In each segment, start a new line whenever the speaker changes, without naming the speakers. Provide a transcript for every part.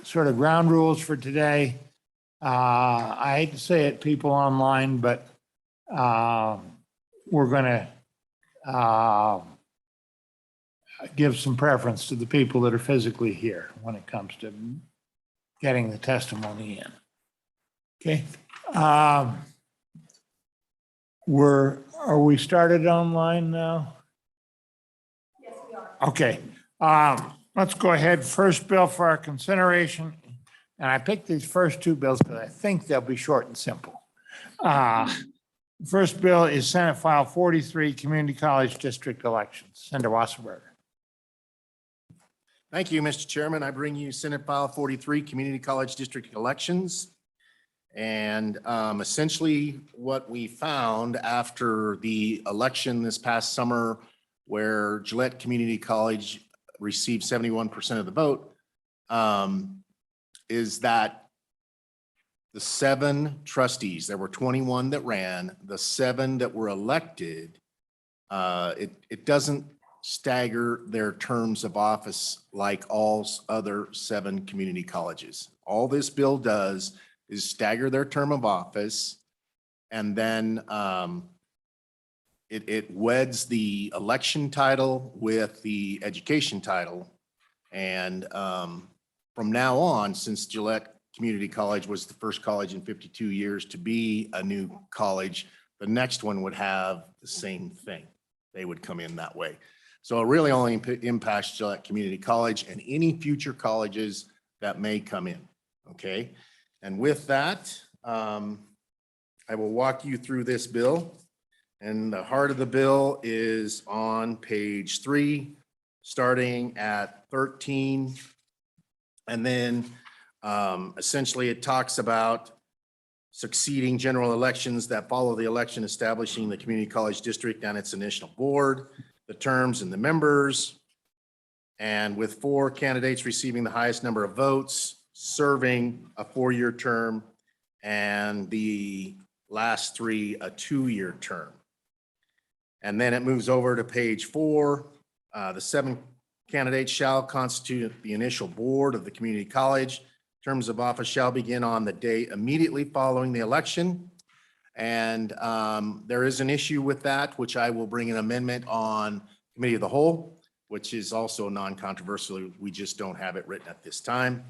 sort of ground rules for today. I hate to say it, people online, but we're going to give some preference to the people that are physically here when it comes to getting the testimony in. Okay. Are we started online now?
Yes, we are.
Okay. Let's go ahead. First bill for our consideration. And I picked these first two bills because I think they'll be short and simple. First bill is Senate File 43, Community College District Elections. Senator Wasserberger.
Thank you, Mr. Chairman. I bring you Senate File 43, Community College District Elections. And essentially what we found after the election this past summer, where Gillette Community College received 71% of the vote, is that the 7 trustees, there were 21 that ran, the 7 that were elected, it doesn't stagger their terms of office like all other 7 community colleges. All this bill does is stagger their term of office, and then it weds the election title with the education title. And from now on, since Gillette Community College was the first college in 52 years to be a new college, the next one would have the same thing. They would come in that way. So it really only impacts Gillette Community College and any future colleges that may come in, okay? And with that, I will walk you through this bill. And the heart of the bill is on page 3, starting at 13. And then essentially it talks about succeeding general elections that follow the election establishing the community college district and its initial board, the terms and the members, and with 4 candidates receiving the highest number of votes, serving a 4-year term, and the last 3 a 2-year term. And then it moves over to page 4. The 7 candidates shall constitute the initial board of the community college. Terms of office shall begin on the day immediately following the election. And there is an issue with that, which I will bring an amendment on committee of the whole, which is also non-controversial. We just don't have it written at this time.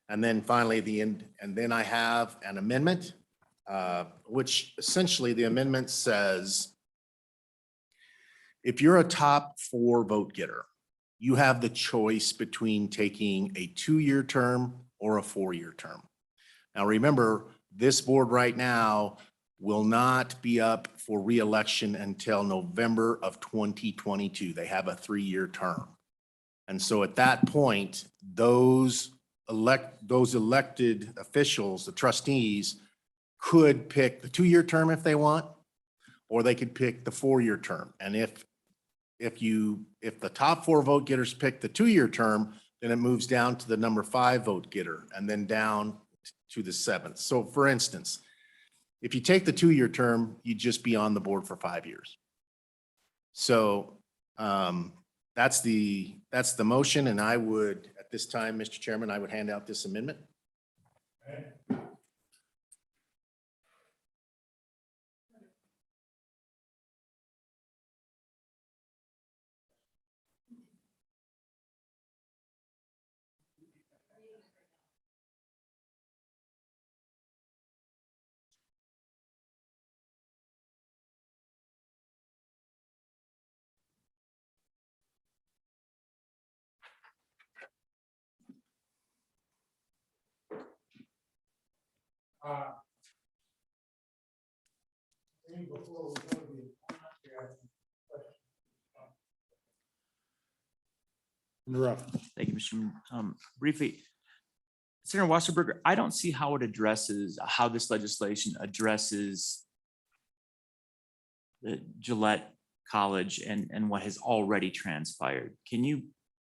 And then finally, then I have an amendment, which essentially the amendment says, if you're a top 4 vote getter, you have the choice between taking a 2-year term or a 4-year term. Now, remember, this board right now will not be up for re-election until November of 2022. They have a 3-year term. And so at that point, those elected officials, the trustees, could pick the 2-year term if they want, or they could pick the 4-year term. And if the top 4 vote getters pick the 2-year term, then it moves down to the number 5 vote getter and then down to the 7th. So for instance, if you take the 2-year term, you'd just be on the board for 5 years. So that's the motion, and I would, at this time, Mr. Chairman, I would hand out this amendment.
Okay. Before we go to the interrupt.
Thank you, Mr. Briefly, Senator Wasserberger, I don't see how this legislation addresses the Gillette College and what has already transpired. Can you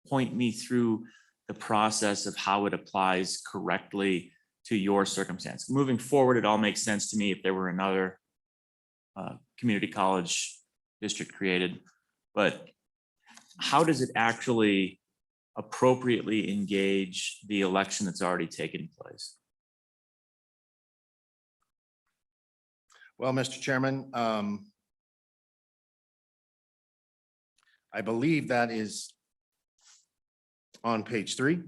point me through the process of how it applies correctly to your circumstance? Moving forward, it all makes sense to me if there were another community college district created, but how does it actually appropriately engage the election that's already taken place?
Well, Mr. Chairman, I believe that is on page 3.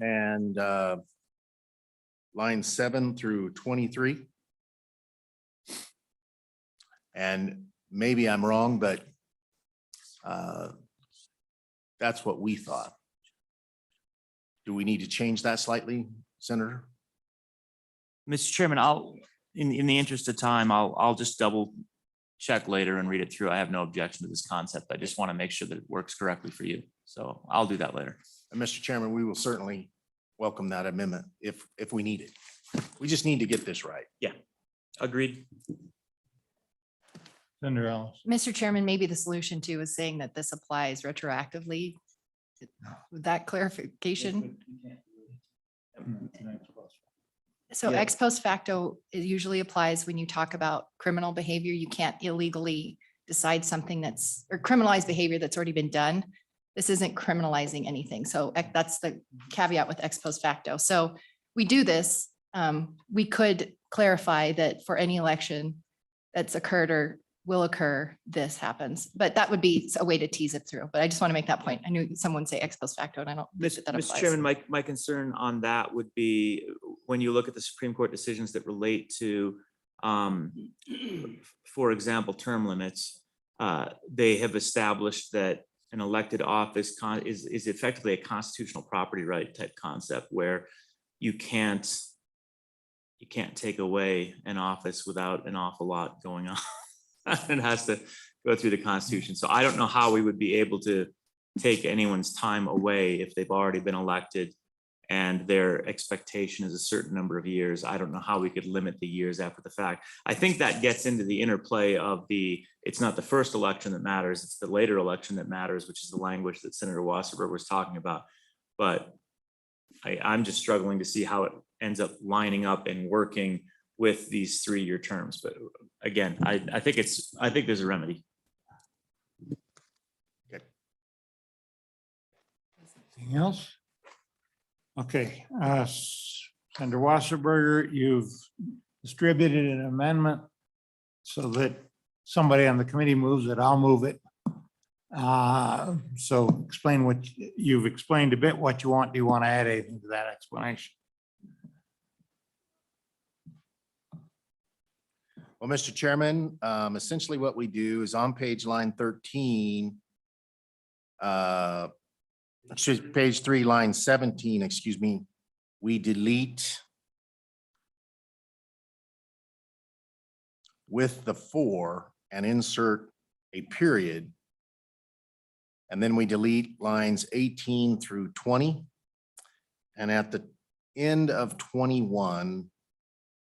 And line 7 through 23. And maybe I'm wrong, but that's what we thought. Do we need to change that slightly, Senator?
Mr. Chairman, in the interest of time, I'll just double check later and read it through. I have no objection to this concept. I just want to make sure that it works correctly for you. So I'll do that later.
And Mr. Chairman, we will certainly welcome that amendment if we need it. We just need to get this right.
Agreed.
Senator Ellis.
Mr. Chairman, maybe the solution too is saying that this applies retroactively. With that clarification, so
Yeah.
ex post facto, it usually applies when you talk about criminal behavior. You can't illegally decide something that's, or criminalize behavior that's already been done. This isn't criminalizing anything. So that's the caveat with ex post facto. So we do this. We could clarify that for any election that's occurred or will occur, this happens, but that would be a way to tease it through. But I just want to make that point. I knew someone say ex post facto and I don't think that
Mr.
applies.
Chairman, my concern on that would be when you look at the Supreme Court decisions that relate to, for example, term limits, they have established that an elected office is effectively a constitutional property right type concept where you can't take away an office without an awful lot going on. It has to go through the Constitution. So I don't know how we would be able to take anyone's time away if they've already been elected and their expectation is a certain number of years. I don't know how we could limit the years after the fact. I think that gets into the interplay of it's not the first election that matters, it's the later election that matters, which is the language that Senator Wasserberg was talking about. But I'm just struggling to see how it ends up lining up and working with these 3-year terms. But again, I think there's a remedy.
Anything else? Okay, Senator Wasserberger, you've distributed an amendment so that somebody on the committee moves it, I'll move it. So explain what you've explained a bit, what you want. Do you want to add anything to that explanation?
Well, Mr. Chairman, essentially what we do is on line 13, page 3, line 17, excuse me, we delete with the 4 and insert a period. And then we delete lines 18 through 20. And at the end of 21,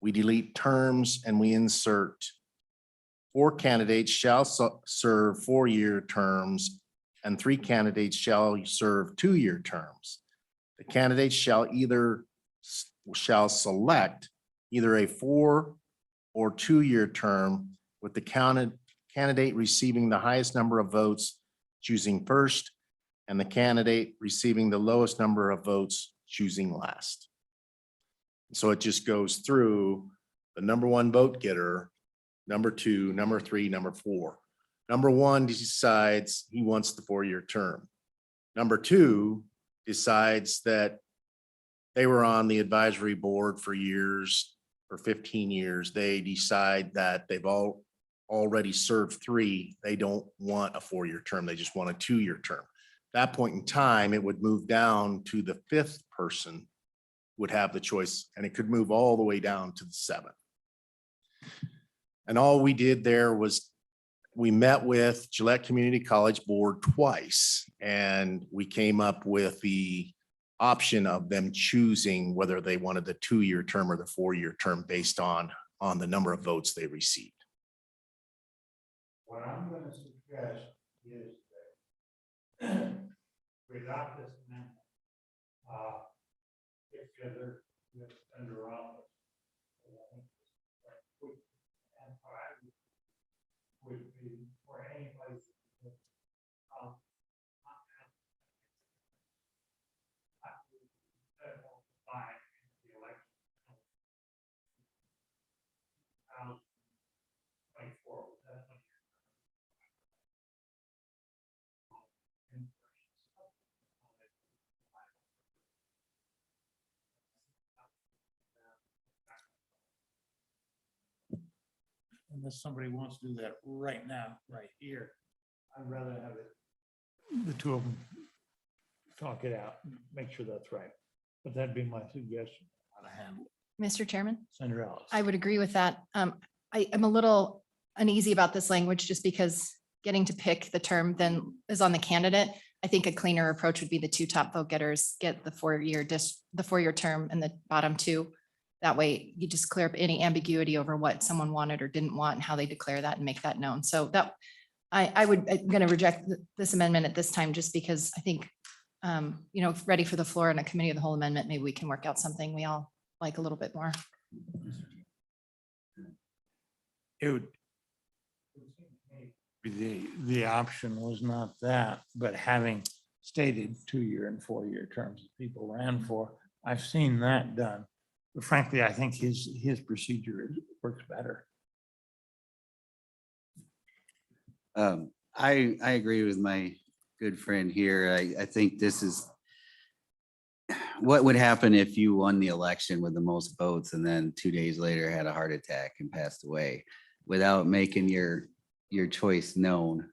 we delete terms and we insert 4 candidates shall serve 4-year terms and 3 candidates shall serve 2-year terms. The candidates shall select either a 4 or 2-year term with the candidate receiving the highest number of votes choosing first and the candidate receiving the lowest number of votes choosing last. So it just goes through the number 1 vote getter, number 2, number 3, number 4. Number 1 decides he wants the 4-year term. Number 2 decides that they were on the advisory board for years, for 15 years. They decide that they've already served 3. They don't want a 4-year term. They just want a 2-year term. At that point in time, it would move down to the 5th person would have the choice, and it could move all the way down to the 7th. And all we did there was we met with Gillette Community College Board twice, and we came up with the option of them choosing whether they wanted the 2-year term or the 4-year term based on the number of votes they received.
What I'm going to suggest is that we adopt this amendment, if together with under office. And what I would be for any place unless somebody wants to do that right now, right here. I'd rather have it, the two of them talk it out, and make sure that's right. But that'd be my suggestion, how to handle it.
Mr. Chairman,
Senator Ellis.
I would agree with that. I am a little uneasy about this language just because getting to pick the term then is on the candidate. I think a cleaner approach would be the two top vote getters get the 4-year term and the bottom two. That way you just clear up any ambiguity over what someone wanted or didn't want and how they declare that and make that known. So that I'm going to reject this amendment at this time, just because I think, ready for the floor and a committee of the whole amendment, maybe we can work out something we all like a little bit more.
It would. The option was not that, but having stated 2-year and 4-year terms that people ran for, I've seen that done. But frankly, I think his procedure works better.
I agree with my good friend here. I think this is what would happen if you won the election with the most votes and then 2 days later had a heart attack and passed away without making your choice known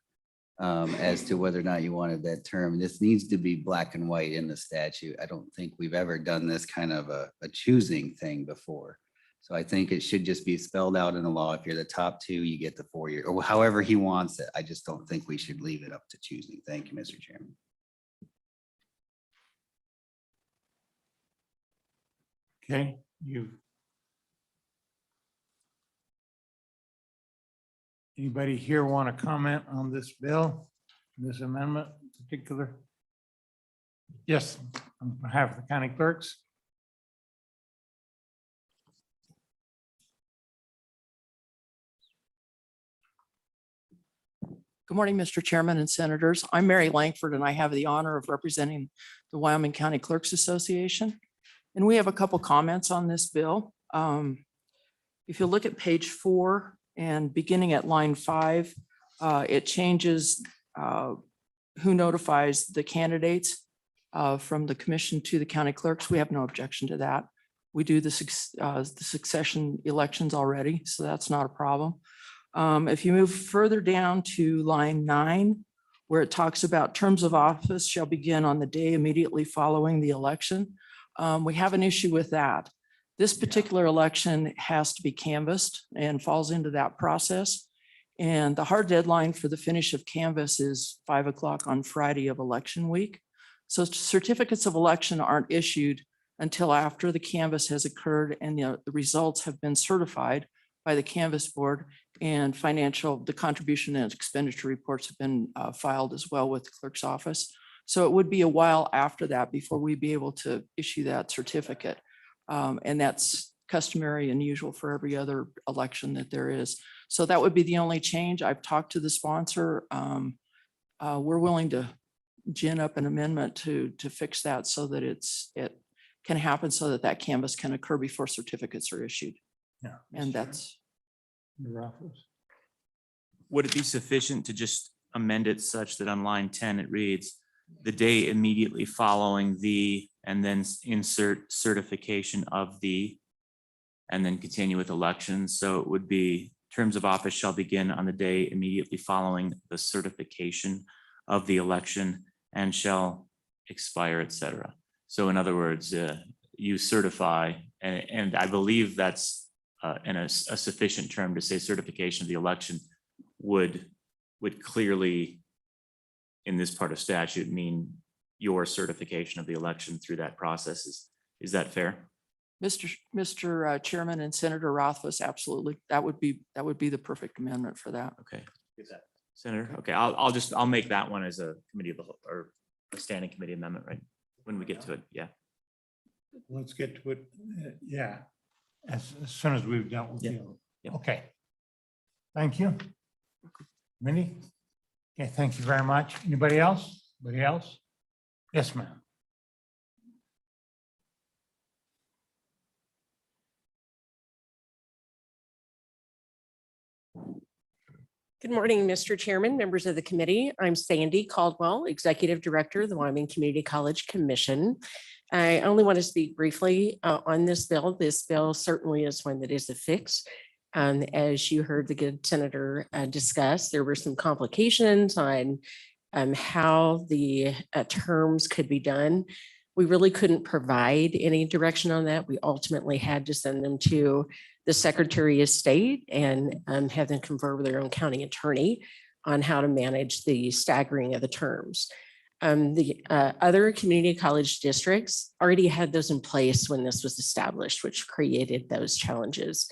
as to whether or not you wanted that term. This needs to be black and white in the statute. I don't think we've ever done this kind of a choosing thing before. So I think it should just be spelled out in the law. If you're the top two, you get the 4-year, or however he wants it. I just don't think we should leave it up to choosing. Thank you, Mr. Chairman.
Okay, anybody here want to comment on this bill, this amendment in particular? Yes, on behalf of the county clerks.
Good morning, Mr. Chairman and Senators. I'm Mary Langford, and I have the honor of representing the Wyoming County Clerks Association. And we have a couple comments on this bill. If you look at page 4 and beginning at line 5, it changes who notifies the candidates from the commission to the county clerks. We have no objection to that. We do the succession elections already, so that's not a problem. If you move further down to line 9, where it talks about terms of office shall begin on the day immediately following the election, we have an issue with that. This particular election has to be canvassed and falls into that process. And the hard deadline for the finish of canvass is 5 o'clock on Friday of election week. So certificates of election aren't issued until after the canvass has occurred and the results have been certified by the canvass board, and the contribution and expenditure reports have been filed as well with the clerk's office. So it would be a while after that before we'd be able to issue that certificate. And that's customary and usual for every other election that there is. So that would be the only change. I've talked to the sponsor. We're willing to gin up an amendment to fix that so that it can happen so that that canvass can occur before certificates are issued.
Yeah.
And that's.
Your office.
Would it be sufficient to just amend it such that on line 10, it reads the day immediately following the, and then insert certification of the, and then continue with elections? So it would be terms of office shall begin on the day immediately following the certification of the election and shall expire, et cetera. So in other words, you certify, and I believe that's a sufficient term to say certification of the election would clearly, in this part of statute, mean your certification of the election through that process. Is that fair?
Mr. Chairman and Senator Rothfuss, absolutely. That would be the perfect amendment for that.
Okay. Senator, okay, I'll make that one as a committee of the whole, or a standing committee amendment, right? When we get to it, yeah.
Let's get to it. Yeah. As soon as we've dealt with you.
Yep.
Okay. Thank you. Minnie? Okay, thank you very much. Anybody else? Anybody else? Yes, ma'am.
Good morning, Mr. Chairman, members of the committee. I'm Sandy Caldwell, Executive Director of the Wyoming Community College Commission. I only want to speak briefly on this bill. This bill certainly is one that is a fix As you heard the good senator discuss, there were some complications on how the terms could be done. We really couldn't provide any direction on that. We ultimately had to send them to the Secretary of State and have them confer with their own county attorney on how to manage the staggering of the terms. The other community college districts already had those in place when this was established, which created those challenges.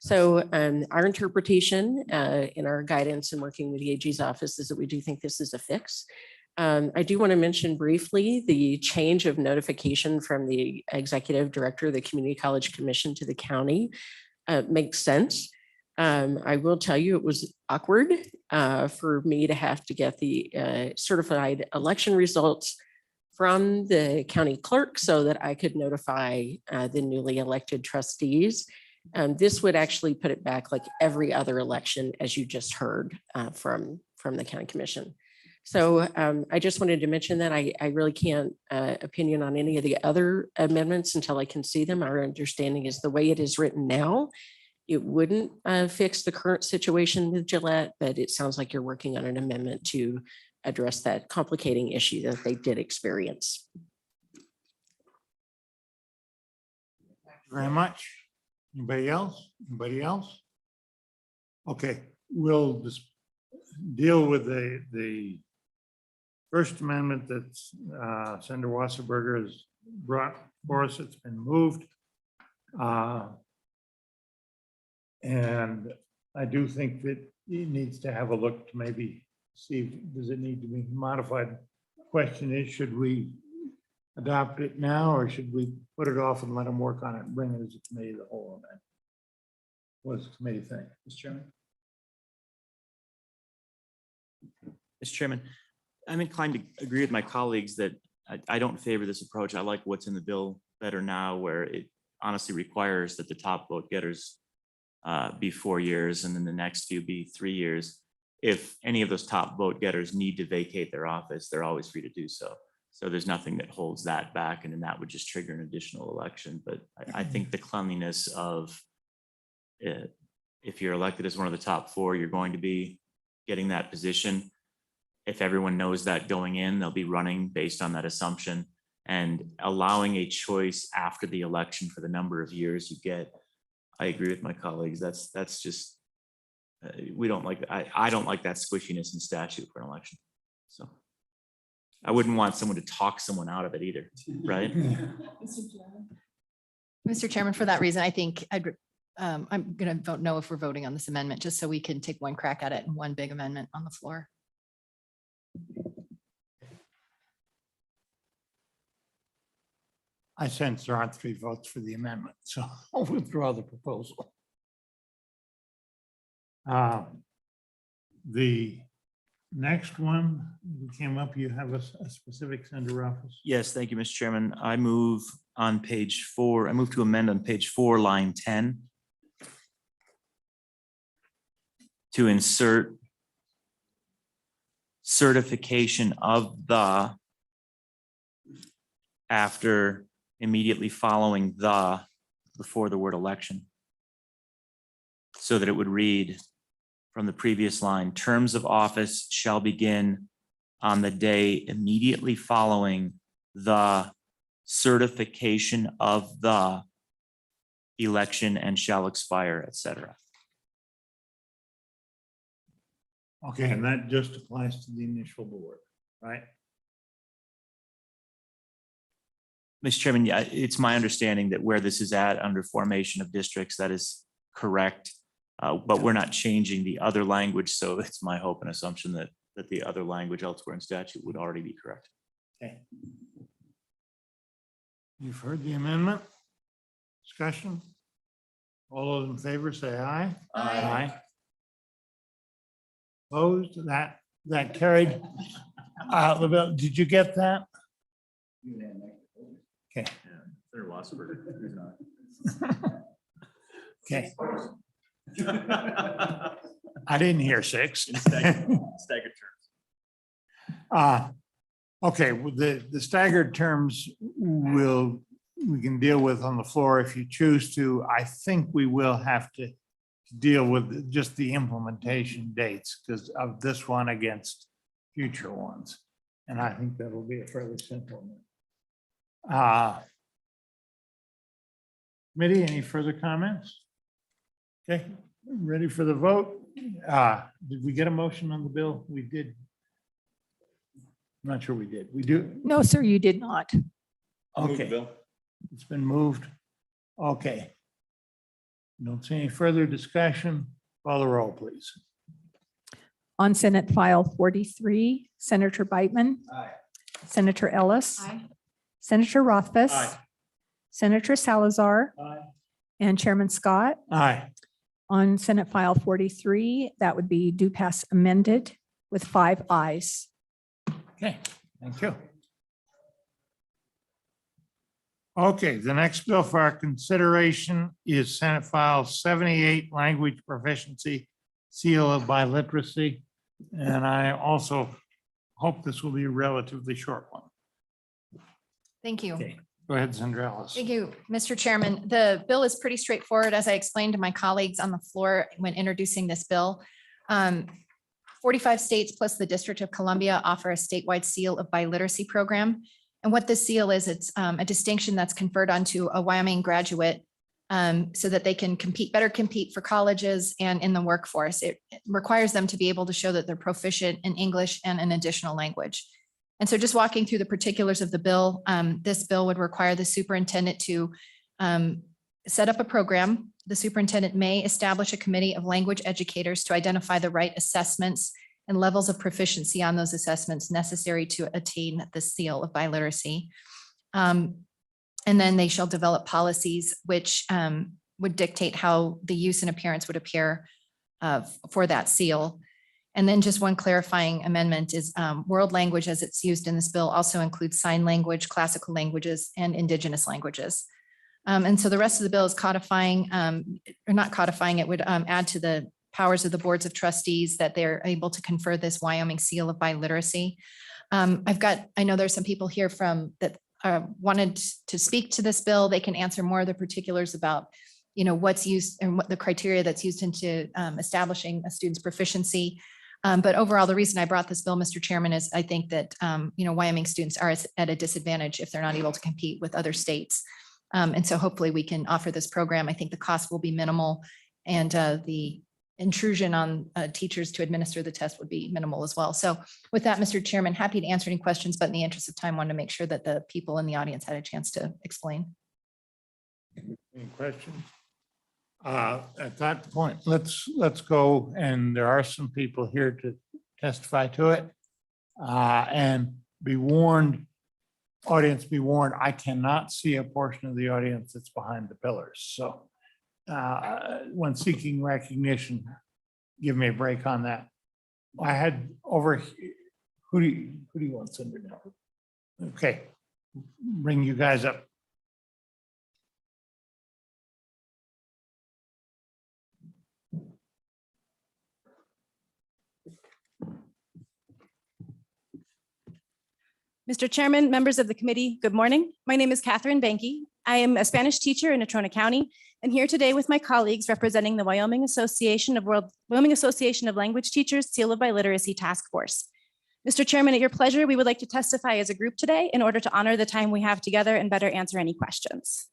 So our interpretation in our guidance and working with the AG's office is that we do think this is a fix. I do want to mention briefly the change of notification from the executive director of the Community College Commission to the county makes sense. I will tell you it was awkward for me to have to get the certified election results from the county clerk so that I could notify the newly elected trustees. This would actually put it back like every other election, as you just heard from the county commission. So I just wanted to mention that I really can't opinion on any of the other amendments until I can see them. Our understanding is the way it is written now, it wouldn't fix the current situation with Gillette, but it sounds like you're working on an amendment to address that complicating issue that they did experience.
Thank you very much. Anybody else? Anybody else? Okay, we'll just deal with the First Amendment that Senator Wasserberger has brought for us. It's been moved. And I do think that it needs to have a look to maybe see, does it need to be modified? Question is, should we adopt it now or should we put it off and let them work on it and bring it as a committee of the whole event? What does the committee think? Mr. Chairman?
Mr. Chairman, I'm inclined to agree with my colleagues that I don't favor this approach. I like what's in the bill better now, where it honestly requires that the top vote getters be 4 years and then the next few be 3 years. If any of those top vote getters need to vacate their office, they're always free to do so. So there's nothing that holds that back, and then that would just trigger an additional election. But I think the cleanliness of it, if you're elected as one of the top 4, you're going to be getting that position. If everyone knows that going in, they'll be running based on that assumption, and allowing a choice after the election for the number of years you get. I agree with my colleagues. That's just, we don't like, I don't like that squishiness in statute for an election. So I wouldn't want someone to talk someone out of it either, right?
Mr. Chairman, for that reason, I think I'm going to vote no if we're voting on this amendment, just so we can take one crack at it and one big amendment on the floor.
I sense there aren't 3 votes for the amendment, so I'll withdraw the proposal. The next one came up, you have a specific Senator office.
Yes, thank you, Mr. Chairman. I move on page 4, I move to amend on page 4, line 10, to insert certification of the after immediately following the before the word election, so that it would read from the previous line, terms of office shall begin on the day immediately following the certification of the election and shall expire, etc.
Okay, and that just applies to the initial board, right?
Mr. Chairman, yeah, it's my understanding that where this is at under formation of districts, that is correct. But we're not changing the other language. So it's my hope and assumption that the other language elsewhere in statute would already be correct.
Okay. You've heard the amendment. Discussion. All those in favor say aye.
Aye.
Opposed? That carried. Lavelle, did you get that? Okay. Okay. I didn't hear 6.
Staggered terms.
Okay, well, the staggered terms we can deal with on the floor if you choose to. I think we will have to deal with just the implementation dates because of this one against future ones. And I think that'll be a fairly simple one. Committee, any further comments? Okay, ready for the vote? Did we get a motion on the bill? We did. I'm not sure we did. We do.
No, sir, you did not.
Okay. It's been moved. Okay. Don't see any further discussion. Call the roll, please.
On Senate File 43, Senator Beitman.
Aye.
Senator Ellis. Senator Rothfuss.
Aye.
Senator Salazar
Aye.
and Chairman Scott.
Aye.
On Senate File 43, that would be do pass amended with 5 ayes.
Okay, thank you. Okay, the next bill for our consideration is Senate File 78, Language Proficiency, Seal of Biliteracy. And I also hope this will be a relatively short one.
Thank you.
Okay, go ahead, Sandra Ellis.
Thank you, Mr. Chairman. The bill is pretty straightforward, as I explained to my colleagues on the floor when introducing this bill. 45 states plus the District of Columbia offer a statewide seal of biliteracy program. And what this seal is, it's a distinction that's conferred onto a Wyoming graduate so that they can better compete for colleges and in the workforce. It requires them to be able to show that they're proficient in English and an additional language. And so just walking through the particulars of the bill, this bill would require the superintendent to set up a program. The superintendent may establish a committee of language educators to identify the right assessments and levels of proficiency on those assessments necessary to attain the seal of biliteracy. And then they shall develop policies which would dictate how the use and appearance would appear for that seal. And then just one clarifying amendment is world language as it's used in this bill also includes sign language, classical languages, and indigenous languages. And so the rest of the bill is codifying, or not codifying, it would add to the powers of the boards of trustees that they're able to confer this Wyoming seal of biliteracy. I know there's some people here from that wanted to speak to this bill. They can answer more of the particulars about, what's used and what the criteria that's used into establishing a student's proficiency. But overall, the reason I brought this bill, Mr. Chairman, is I think that, Wyoming students are at a disadvantage if they're not able to compete with other states. And so hopefully we can offer this program. I think the cost will be minimal and the intrusion on teachers to administer the test would be minimal as well. So with that, Mr. Chairman, happy to answer any questions, but in the interest of time, wanted to make sure that the people in the audience had a chance to explain.
Any questions? At that point, let's go, and there are some people here to testify to it. And be warned, audience be warned, I cannot see a portion of the audience that's behind the pillars. So when seeking recognition, give me a break on that. I had over, who do you want to send it now? Okay, bring you guys up.
Mr. Chairman, members of the committee, good morning. My name is Catherine Banky. I am a Spanish teacher in Natrona County and here today with my colleagues representing the Wyoming Association of Language Teachers Seal of Biliteracy Task Force. Mr. Chairman, at your pleasure, we would like to testify as a group today in order to honor the time we have together and better answer any questions.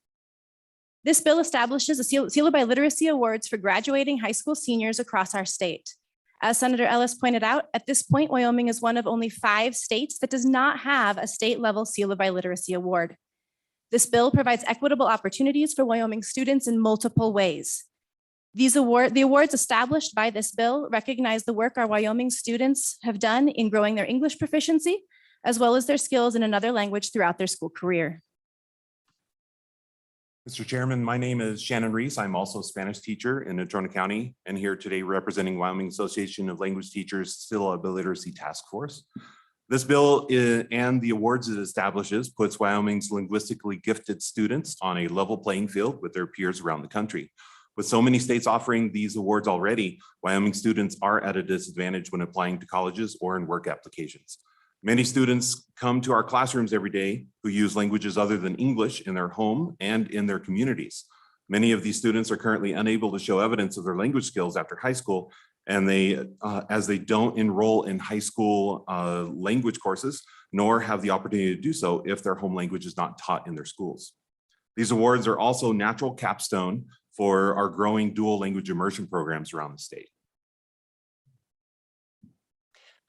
This bill establishes a Seal of Biliteracy awards for graduating high school seniors across our state. As Senator Ellis pointed out, at this point, Wyoming is one of only 5 states that does not have a state-level Seal of Biliteracy award. This bill provides equitable opportunities for Wyoming students in multiple ways. The awards established by this bill recognize the work our Wyoming students have done in growing their English proficiency, as well as their skills in another language throughout their school career.
Mr. Chairman, my name is Shannon Reese. I'm also a Spanish teacher in Natrona County and here today representing Wyoming Association of Language Teachers Seal of Biliteracy Task Force. This bill and the awards it establishes puts Wyoming's linguistically gifted students on a level playing field with their peers around the country. With so many states offering these awards already, Wyoming students are at a disadvantage when applying to colleges or in work applications. Many students come to our classrooms every day who use languages other than English in their home and in their communities. Many of these students are currently unable to show evidence of their language skills after high school, and as they don't enroll in high school language courses, nor have the opportunity to do so if their home language is not taught in their schools. These awards are also natural capstone for our growing dual language immersion programs around the state.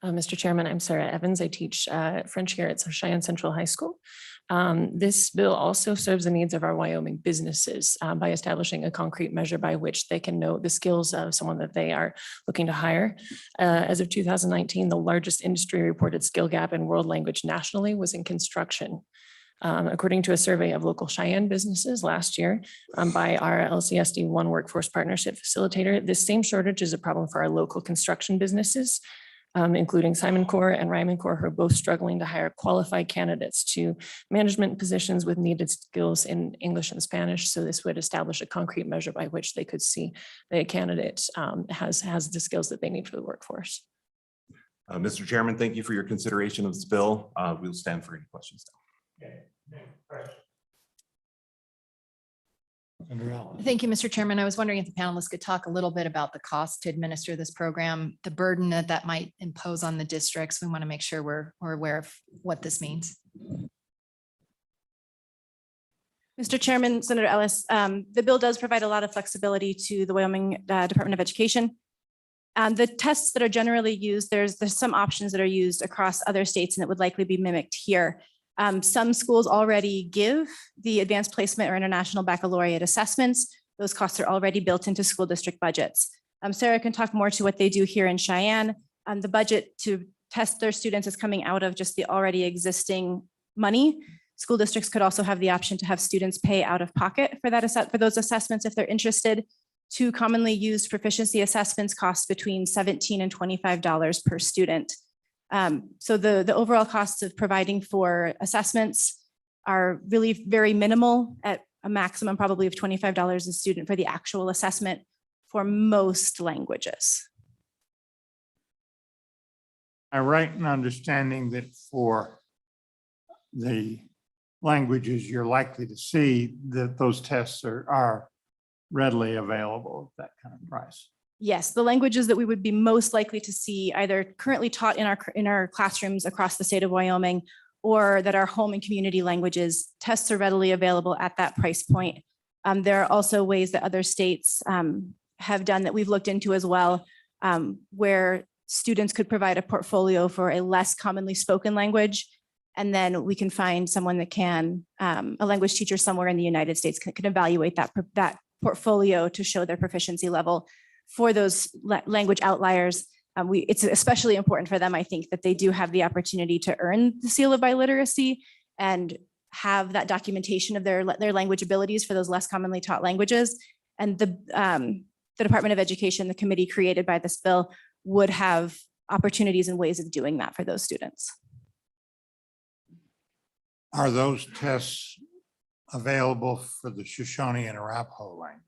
Mr. Chairman, I'm Sarah Evans. I teach French here at Cheyenne Central High School. This bill also serves the needs of our Wyoming businesses by establishing a concrete measure by which they can know the skills of someone that they are looking to hire. As of 2019, the largest industry reported skill gap in world language nationally was in construction. According to a survey of local Cheyenne businesses last year by our LCSD One Workforce Partnership Facilitator, this same shortage is a problem for our local construction businesses, including Simon Corps and Ryman Corps, who are both struggling to hire qualified candidates to management positions with needed skills in English and Spanish. So this would establish a concrete measure by which they could see the candidate has the skills that they need for the workforce.
Mr. Chairman, thank you for your consideration of this bill. We'll stand for any questions now.
Thank you, Mr. Chairman. I was wondering if the panelists could talk a little bit about the cost to administer this program, the burden that might impose on the districts. We want to make sure we're aware of what this means.
Mr. Chairman, Senator Ellis, the bill does provide a lot of flexibility to the Wyoming Department of Education. The tests that are generally used, there's some options that are used across other states and it would likely be mimicked here. Some schools already give the advanced placement or international baccalaureate assessments. Those costs are already built into school district budgets. Sarah can talk more to what they do here in Cheyenne. The budget to test their students is coming out of just the already existing money. School districts could also have the option to have students pay out of pocket for those assessments if they're interested. Two commonly used proficiency assessments cost between $17 and $25 per student. So the overall costs of providing for assessments are really very minimal at a maximum probably of $25 a student for the actual assessment for most languages.
I right in understanding that for the languages you're likely to see, that those tests are readily available at that kind of price.
Yes, the languages that we would be most likely to see either currently taught in our classrooms across the state of Wyoming or that are home and community languages, tests are readily available at that price point. There are also ways that other states have done that we've looked into as well, where students could provide a portfolio for a less commonly spoken language. And then we can find someone that can, a language teacher somewhere in the United States can evaluate that portfolio to show their proficiency level. For those language outliers, it's especially important for them, I think, that they do have the opportunity to earn the seal of biliteracy and have that documentation of their language abilities for those less commonly taught languages. And the Department of Education, the committee created by this bill, would have opportunities and ways of doing that for those students.
Are those tests available for the Shoshone and Arapaho language?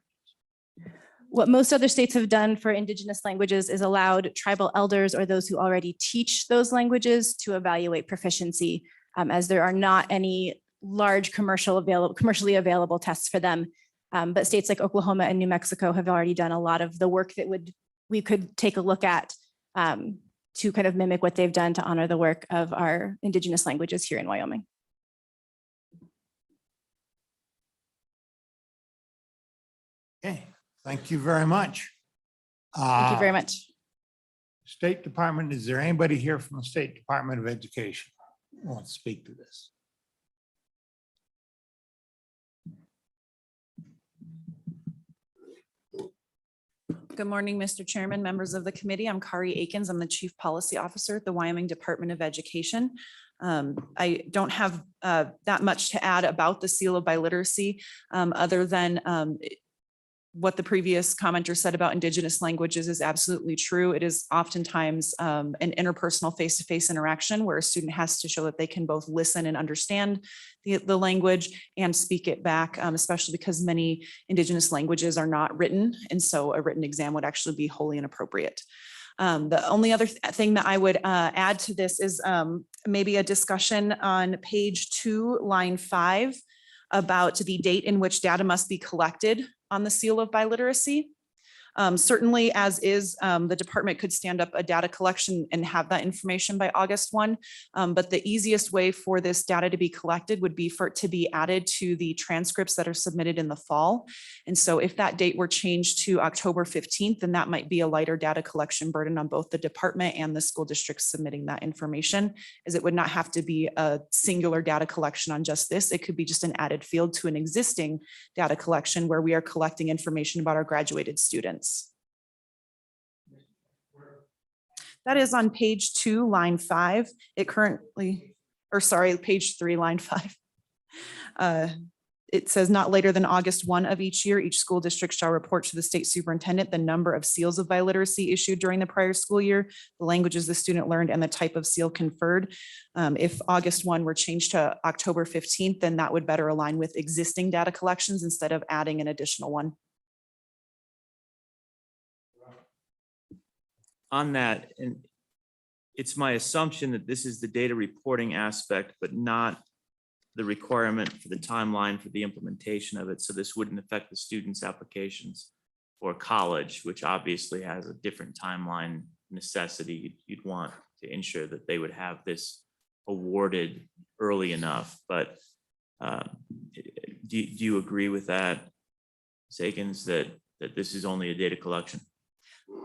What most other states have done for Indigenous languages is allowed tribal elders or those who already teach those languages to evaluate proficiency, as there are not any large commercially available tests for them. But states like Oklahoma and New Mexico have already done a lot of the work that we could take a look at to kind of mimic what they've done to honor the work of our Indigenous languages here in Wyoming.
Okay, thank you very much.
Thank you very much.
State Department, is there anybody here from the State Department of Education who wants to speak to this?
Good morning, Mr. Chairman, members of the committee. I'm Kari Akins. I'm the Chief Policy Officer at the Wyoming Department of Education. I don't have that much to add about the seal of biliteracy other than what the previous commenter said about Indigenous languages is absolutely true. It is oftentimes an interpersonal face-to-face interaction where a student has to show that they can both listen and understand the language and speak it back, especially because many Indigenous languages are not written. And so a written exam would actually be wholly inappropriate. The only other thing that I would add to this is maybe a discussion on page 2, line 5, about the date in which data must be collected on the seal of biliteracy. Certainly, as is, the department could stand up a data collection and have that information by August 1. But the easiest way for this data to be collected would be for it to be added to the transcripts that are submitted in the fall. And so if that date were changed to October 15th, then that might be a lighter data collection burden on both the department and the school districts submitting that information, as it would not have to be a singular data collection on just this. It could be just an added field to an existing data collection where we are collecting information about our graduated students. That is on page 2, line 5. It currently, or sorry, page 3, line 5. It says not later than August 1 of each year, each school district shall report to the state superintendent the number of seals of biliteracy issued during the prior school year, the languages the student learned, and the type of seal conferred. If August 1 were changed to October 15th, then that would better align with existing data collections instead of adding an additional one.
On that, and it's my assumption that this is the data reporting aspect, but not the requirement for the timeline for the implementation of it. So this wouldn't affect the students' applications for college, which obviously has a different timeline necessity. You'd want to ensure that they would have this awarded early enough. But do you agree with that, Ms. that this is only a data collection?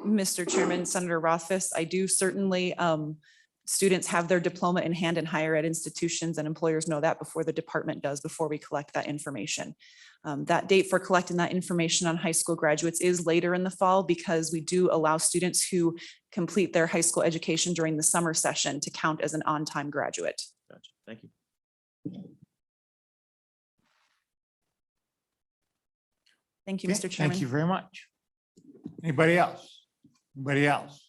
Mr. Chairman, Senator Rothfuss, I do certainly, students have their diploma in hand in higher ed institutions, and employers know that before the department does, before we collect that information. That date for collecting that information on high school graduates is later in the fall because we do allow students who complete their high school education during the summer session to count as an on-time graduate.
Gotcha. Thank you.
Thank you,
Okay,
Mr. Chairman.
Thank you very much. Anybody else? Anybody else?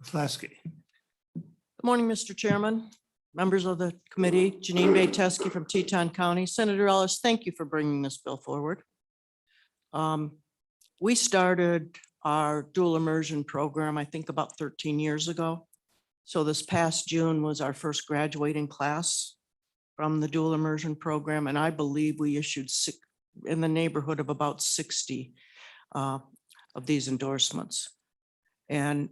Flesky.
Good morning, Mr. Chairman, members of the committee, Janine Bateski from Teton County. Senator Ellis, thank you for bringing this bill forward. We started our dual immersion program, I think about 13 years ago. So this past June was our first graduating class from the dual immersion program. And I believe we issued in the neighborhood of about 60 of these endorsements. And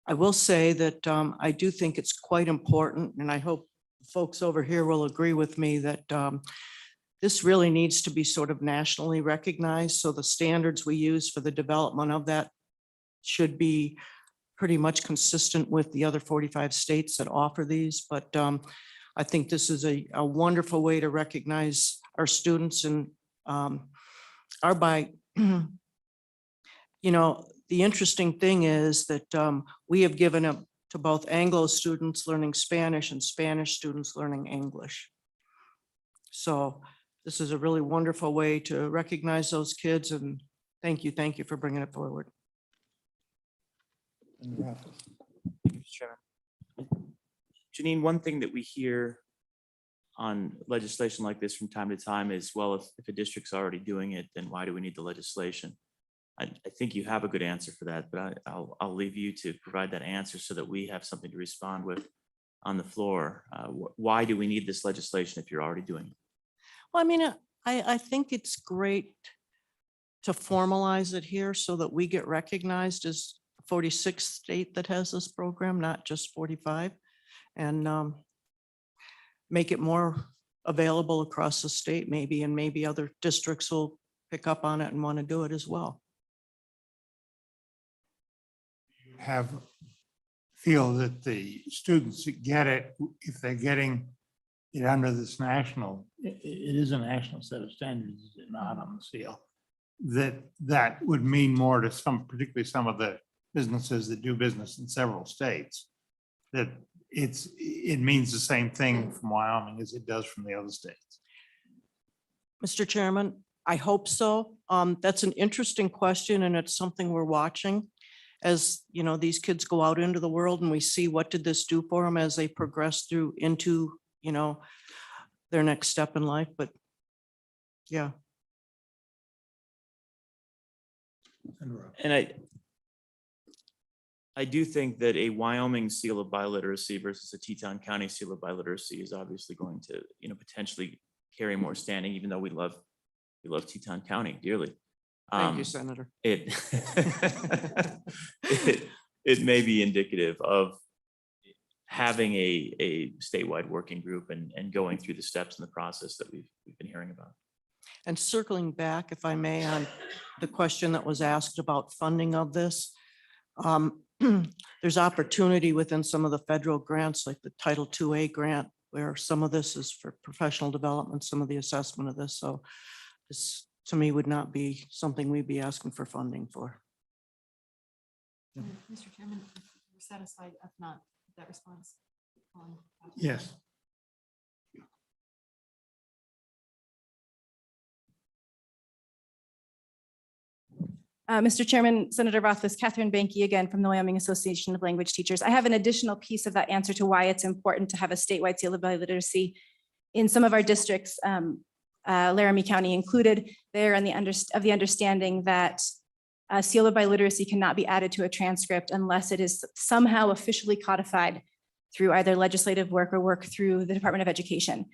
I will say that I do think it's quite important, and I hope folks over here will agree with me that this really needs to be sort of nationally recognized. So the standards we use for the development of that should be pretty much consistent with the other 45 states that offer these. But I think this is a wonderful way to recognize our students and the interesting thing is that we have given it to both Anglo students learning Spanish and Spanish students learning English. So this is a really wonderful way to recognize those kids, and thank you for bringing it forward.
Janine, one thing that we hear on legislation like this from time to time is, well, if a district's already doing it, then why do we need the legislation? I think you have a good answer for that, but I'll leave you to provide that answer so that we have something to respond with on the floor. Why do we need this legislation if you're already doing it?
Well, I mean, I think it's great to formalize it here so that we get recognized as 46th state that has this program, not just 45, and make it more available across the state maybe, and maybe other districts will pick up on it and want to do it as well.
Feel that the students that get it, if they're getting it under this national, it is a national set of standards, is it not, on the seal, that would mean more to particularly some of the businesses that do business in several states, that it means the same thing from Wyoming as it does from the other states.
Mr. Chairman, I hope so. That's an interesting question, and it's something we're watching. As you know, these kids go out into the world and we see what did this do for them as they progress through into, their next step in life. But yeah.
And I do think that a Wyoming seal of biliteracy versus a Teton County seal of biliteracy is obviously going to, potentially carry more standing, even though we love Teton County dearly.
Thank you, Senator.
It it may be indicative of having a statewide working group and going through the steps in the process that we've been hearing about.
And circling back, if I may, on the question that was asked about funding of this. There's opportunity within some of the federal grants, like the Title IIA grant, where some of this is for professional development, some of the assessment of this. So this, to me, would not be something we'd be asking for funding for.
Mr. Chairman, we're satisfied if not that response.
Yes.
Mr. Chairman, Senator Rothfuss, Catherine Banky again from the Wyoming Association of Language Teachers. I have an additional piece of that answer to why it's important to have a statewide seal of biliteracy in some of our districts, Laramie County included. They're in the understanding that a seal of biliteracy cannot be added to a transcript unless it is somehow officially codified through either legislative work or work through the Department of Education.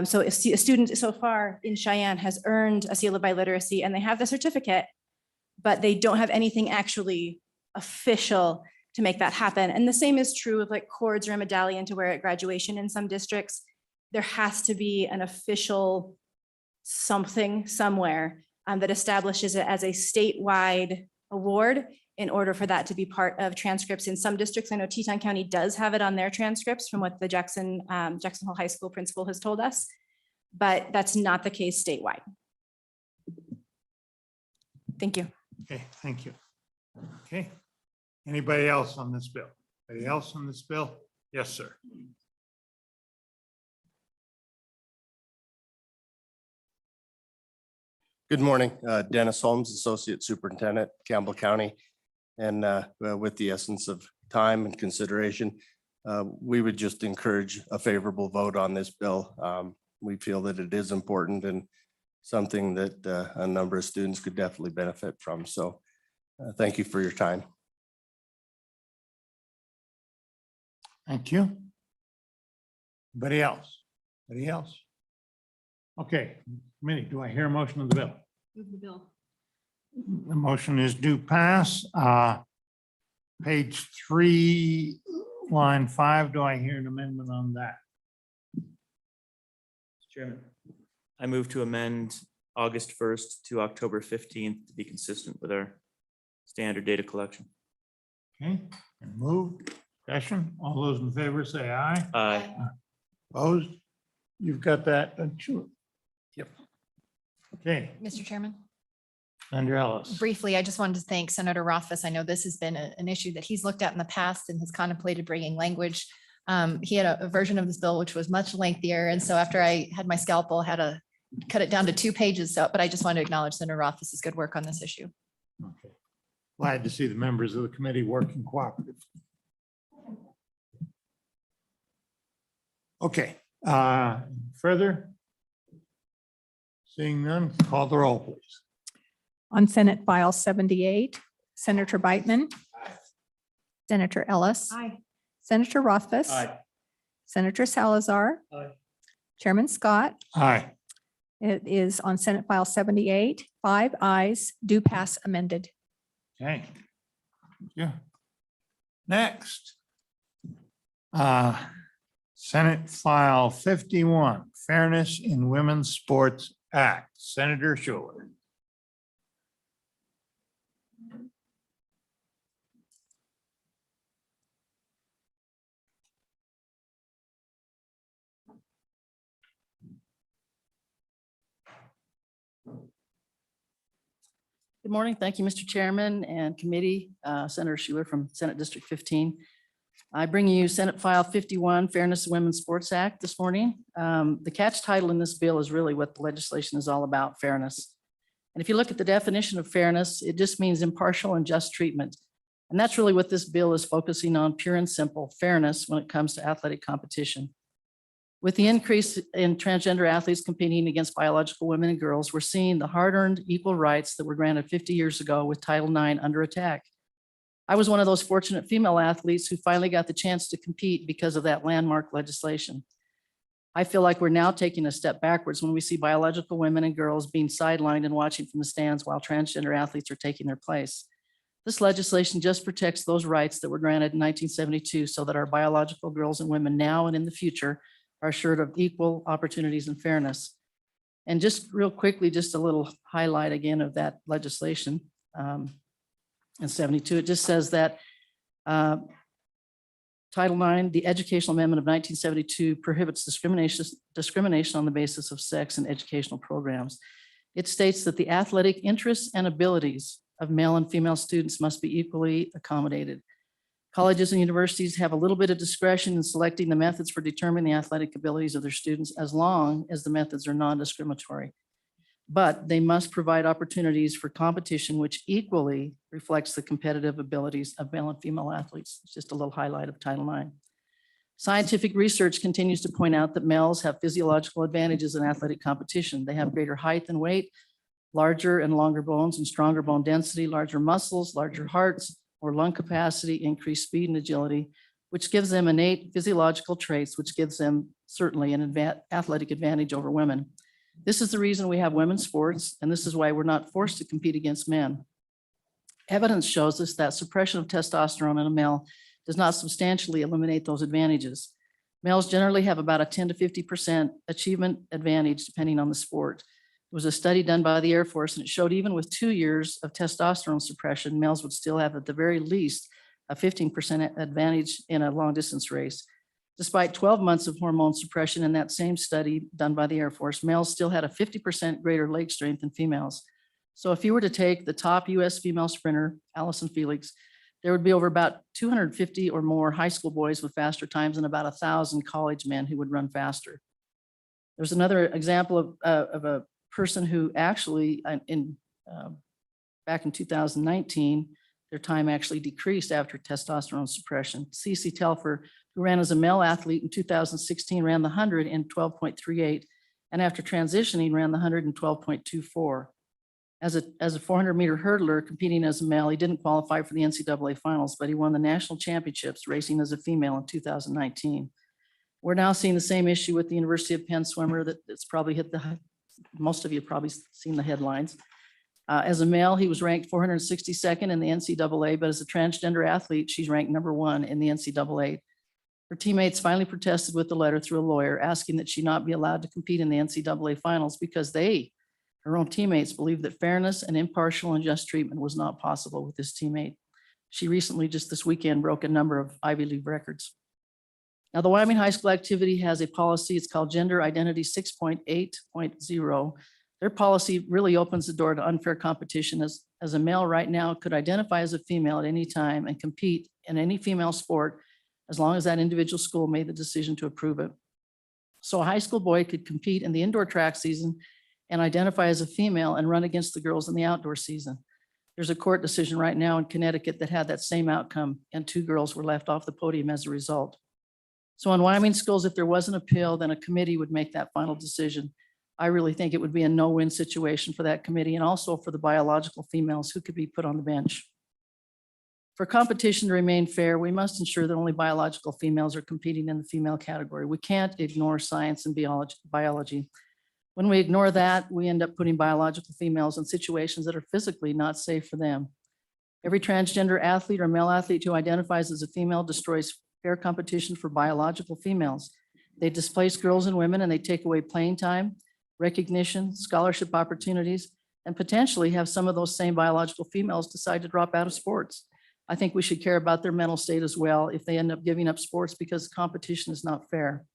So if a student so far in Cheyenne has earned a seal of biliteracy and they have the certificate, but they don't have anything actually official to make that happen. And the same is true of like cords or a medallion to wear at graduation in some districts. There has to be an official something somewhere that establishes it as a statewide award in order for that to be part of transcripts in some districts. I know Teton County does have it on their transcripts from what the Jackson Hole High School principal has told us, but that's not the case statewide. Thank you.
Okay, thank you. Okay. Anybody else on this bill? Anybody else on this bill? Yes, sir.
Good morning, Dennis Holmes, Associate Superintendent, Campbell County. And with the essence of time and consideration, we would just encourage a favorable vote on this bill. We feel that it is important and something that a number of students could definitely benefit from. So thank you for your time.
Thank you. Anybody else? Anybody else? Okay, committee, do I hear a motion of the bill?
Move the bill.
The motion is due pass. Page 3, line 5, do I hear an amendment on that?
Chairman, I move to amend August 1st to October 15th to be consistent with our standard data collection.
Okay, and move, discussion, all those in favor say aye.
Aye.
Opposed? You've got that, don't you? Yep. Okay,
Mr. Chairman.
Senator Ellis.
Briefly, I just wanted to thank Senator Rothfuss. I know this has been an issue that he's looked at in the past and has contemplated bringing language. He had a version of this bill which was much lengthier. And so after I had my scalpel, had to cut it down to 2 pages. So, but I just want to acknowledge Senator Rothfuss's good work on this issue.
Okay. Glad to see the members of the committee working cooperatively. Okay, further? Seeing none, call the roll, please.
On Senate File 78, Senator Beitman. Senator Ellis.
Aye.
Senator Rothfuss. Senator Salazar. Chairman Scott.
Aye.
It is on Senate File 78, 5 ayes, do pass amended.
Okay. Yeah. Next. Senate File 51, Fairness in Women's Sports Act, Senator Schuler.
Good morning. Thank you, Mr. Chairman and committee. Senator Schuler from Senate District 15. I bring you Senate File 51, Fairness in Women's Sports Act this morning. The catch title in this bill is really what the legislation is all about, fairness. And if you look at the definition of fairness, it just means impartial and just treatment. And that's really what this bill is focusing on, pure and simple fairness when it comes to athletic competition. With the increase in transgender athletes competing against biological women and girls, we're seeing the hard-earned equal rights that were granted 50 years ago with Title IX under attack. I was one of those fortunate female athletes who finally got the chance to compete because of that landmark legislation. I feel like we're now taking a step backwards when we see biological women and girls being sidelined and watching from the stands while transgender athletes are taking their place. This legislation just protects those rights that were granted in 1972 so that our biological girls and women now and in the future are assured of equal opportunities and fairness. And just real quickly, just a little highlight again of that legislation. In 72, it just says that Title IX, the Educational Amendment of 1972 prohibits discrimination on the basis of sex in educational programs. It states that the athletic interests and abilities of male and female students must be equally accommodated. Colleges and universities have a little bit of discretion in selecting the methods for determining the athletic abilities of their students as long as the methods are non-discriminatory. But they must provide opportunities for competition which equally reflects the competitive abilities of male and female athletes. It's just a little highlight of Title IX. Scientific research continues to point out that males have physiological advantages in athletic competition. They have greater height and weight, larger and longer bones and stronger bone density, larger muscles, larger hearts, more lung capacity, increased speed and agility, which gives them innate physiological traits, which gives them certainly an athletic advantage over women. This is the reason we have women's sports, and this is why we're not forced to compete against men. Evidence shows us that suppression of testosterone in a male does not substantially eliminate those advantages. Males generally have about a 10 to 50% achievement advantage depending on the sport. There was a study done by the Air Force, and it showed even with 2 years of testosterone suppression, males would still have at the very least a 15% advantage in a long distance race. Despite 12 months of hormone suppression in that same study done by the Air Force, males still had a 50% greater leg strength than females. So if you were to take the top US female sprinter, Allison Felix, there would be over about 250 or more high school boys with faster times and about 1,000 college men who would run faster. There's another example of a person who actually back in 2019, their time actually decreased after testosterone suppression. Cece Telfer, who ran as a male athlete in 2016, ran the 100 in 12.38, and after transitioning ran the 100 in 12.24. As a 400-meter hurdler competing as a male, he didn't qualify for the NCAA finals, but he won the national championships racing as a female in 2019. We're now seeing the same issue with the University of Penn swimmer that's probably hit most of you have probably seen the headlines. As a male, he was ranked 462nd in the NCAA, but as a transgender athlete, she's ranked #1 in the NCAA. Her teammates finally protested with the letter through a lawyer asking that she not be allowed to compete in the NCAA finals because her own teammates, believed that fairness and impartial and just treatment was not possible with this teammate. She recently, just this weekend, broke a number of Ivy League records. Now, the Wyoming High School Activity has a policy, it's called Gender Identity 6.8.0. Their policy really opens the door to unfair competition as a male right now could identify as a female at any time and compete in any female sport as long as that individual school made the decision to approve it. So a high school boy could compete in the indoor track season and identify as a female and run against the girls in the outdoor season. There's a court decision right now in Connecticut that had that same outcome, and 2 girls were left off the podium as a result. So in Wyoming schools, if there was an appeal, then a committee would make that final decision. I really think it would be a no-win situation for that committee and also for the biological females who could be put on the bench. For competition to remain fair, we must ensure that only biological females are competing in the female category. We can't ignore science and biology. When we ignore that, we end up putting biological females in situations that are physically not safe for them. Every transgender athlete or male athlete who identifies as a female destroys fair competition for biological females. They displace girls and women, and they take away playing time, recognition, scholarship opportunities, and potentially have some of those same biological females decide to drop out of sports. I think we should care about their mental state as well if they end up giving up sports because competition is not fair.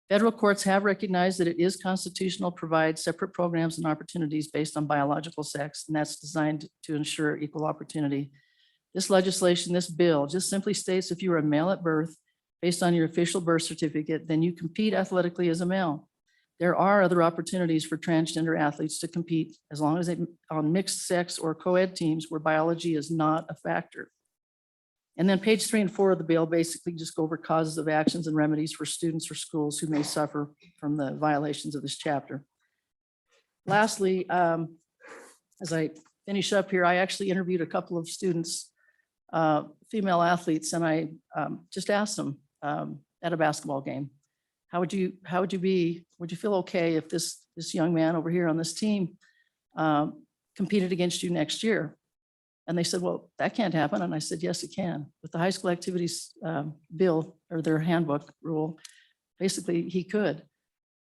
Federal courts have recognized that it is constitutional to provide separate programs and opportunities based on biological sex, and that's designed to ensure equal opportunity. This legislation, this bill, just simply states if you are a male at birth, based on your official birth certificate, then you compete athletically as a male. There are other opportunities for transgender athletes to compete as long as they on mixed sex or co-ed teams where biology is not a factor. And then page 3 and 4 of the bill basically just go over causes of actions and remedies for students or schools who may suffer from the violations of this chapter. Lastly, as I finish up here, I actually interviewed a couple of students, female athletes, and I just asked them at a basketball game, would you feel okay if this young man over here on this team competed against you next year? And they said, well, that can't happen. And I said, yes, it can. With the high school activities bill or their handbook rule, basically he could.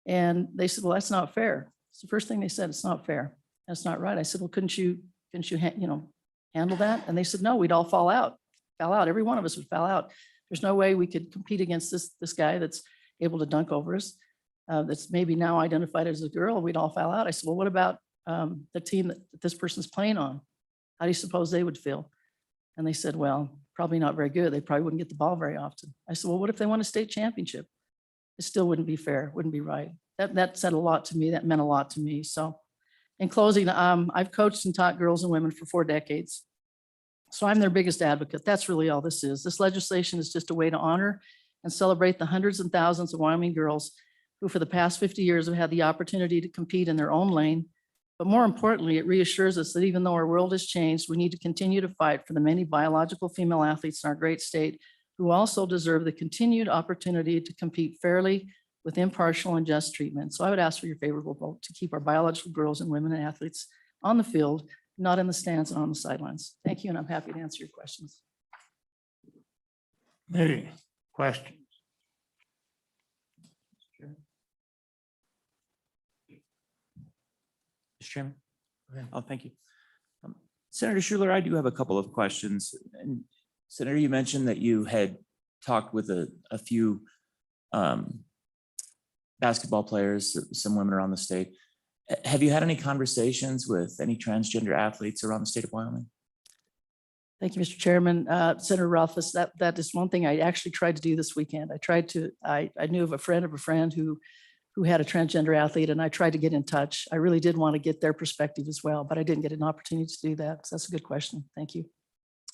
And they said, well, that's not fair. It's the first thing they said, it's not fair. That's not right. I said, well, couldn't you handle that? And they said, no, we'd all fall out. Every one of us would fall out. There's no way we could compete against this guy that's able to dunk over us. That's maybe now identified as a girl. We'd all fall out. I said, well, what about the team that this person's playing on? How do you suppose they would feel? And they said, well, probably not very good. They probably wouldn't get the ball very often. I said, well, what if they won a state championship? It still wouldn't be fair, wouldn't be right. That said a lot to me. That meant a lot to me. So in closing, I've coached and taught girls and women for 4 decades. So I'm their biggest advocate. That's really all this is. This legislation is just a way to honor and celebrate the hundreds and thousands of Wyoming girls who for the past 50 years have had the opportunity to compete in their own lane. But more importantly, it reassures us that even though our world has changed, we need to continue to fight for the many biological female athletes in our great state who also deserve the continued opportunity to compete fairly with impartial and just treatment. So I would ask for your favorable vote to keep our biological girls and women and athletes on the field, not in the stands and on the sidelines. Thank you, and I'm happy to answer your questions.
Any questions?
Mr. Chairman? Oh, thank you. Senator Schuler, I do have a couple of questions. And Senator, you mentioned that you had talked with a few basketball players, some women around the state. Have you had any conversations with any transgender athletes around the state of Wyoming?
Thank you, Mr. Chairman. Senator Ralphus, that is one thing I actually tried to do this weekend. I knew of a friend who had a transgender athlete, and I tried to get in touch. I really did want to get their perspective as well, but I didn't get an opportunity to do that. So that's a good question. Thank you.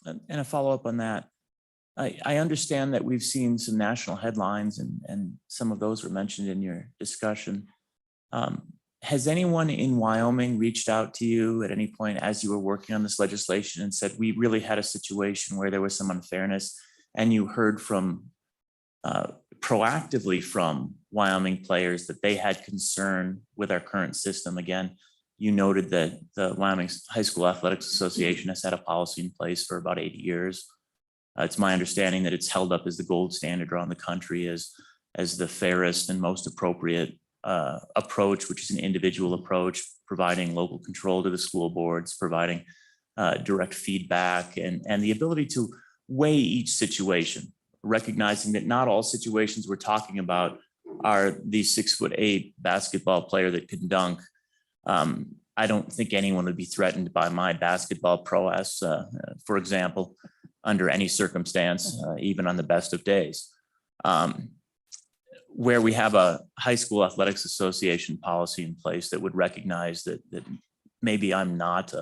And a follow-up on that. I understand that we've seen some national headlines and some of those were mentioned in your discussion. Has anyone in Wyoming reached out to you at any point as you were working on this legislation and said, we really had a situation where there was some unfairness, and you heard from proactively from Wyoming players that they had concern with our current system? Again, you noted that the Wyoming High School Athletics Association has had a policy in place for about 80 years. It's my understanding that it's held up as the gold standard around the country as the fairest and most appropriate approach, which is an individual approach, providing local control to the school boards, providing direct feedback and the ability to weigh each situation, recognizing that not all situations we're talking about are the 6'8" basketball player that can dunk. I don't think anyone would be threatened by my basketball prowess, for example, under any circumstance, even on the best of days. Where we have a high school athletics association policy in place that would recognize that maybe I'm not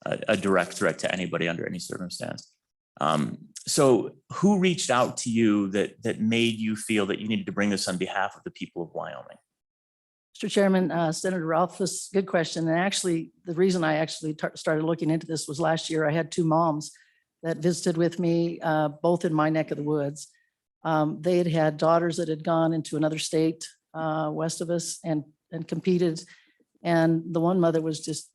a direct threat to anybody under any circumstance. So who reached out to you that made you feel that you needed to bring this on behalf of the people of Wyoming?
Mr. Chairman, Senator Ralphus, good question. And actually, the reason I actually started looking into this was last year I had 2 moms that visited with me, both in my neck of the woods. They had daughters that had gone into another state west of us and competed. And the one mother was just,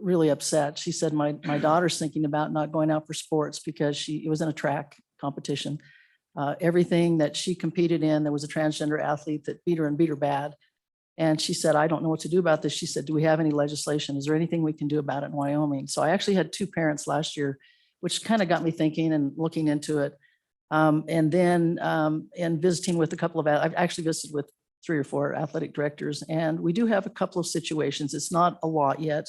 really upset. She said, my daughter's thinking about not going out for sports because it was in a track competition. Everything that she competed in, there was a transgender athlete that beat her bad. And she said, I don't know what to do about this. She said, do we have any legislation? Is there anything we can do about it in Wyoming? So I actually had 2 parents last year, which kind of got me thinking and looking into it. And then in visiting with a couple of, I've actually visited with 3 or 4 athletic directors, and we do have a couple of situations. It's not a lot yet,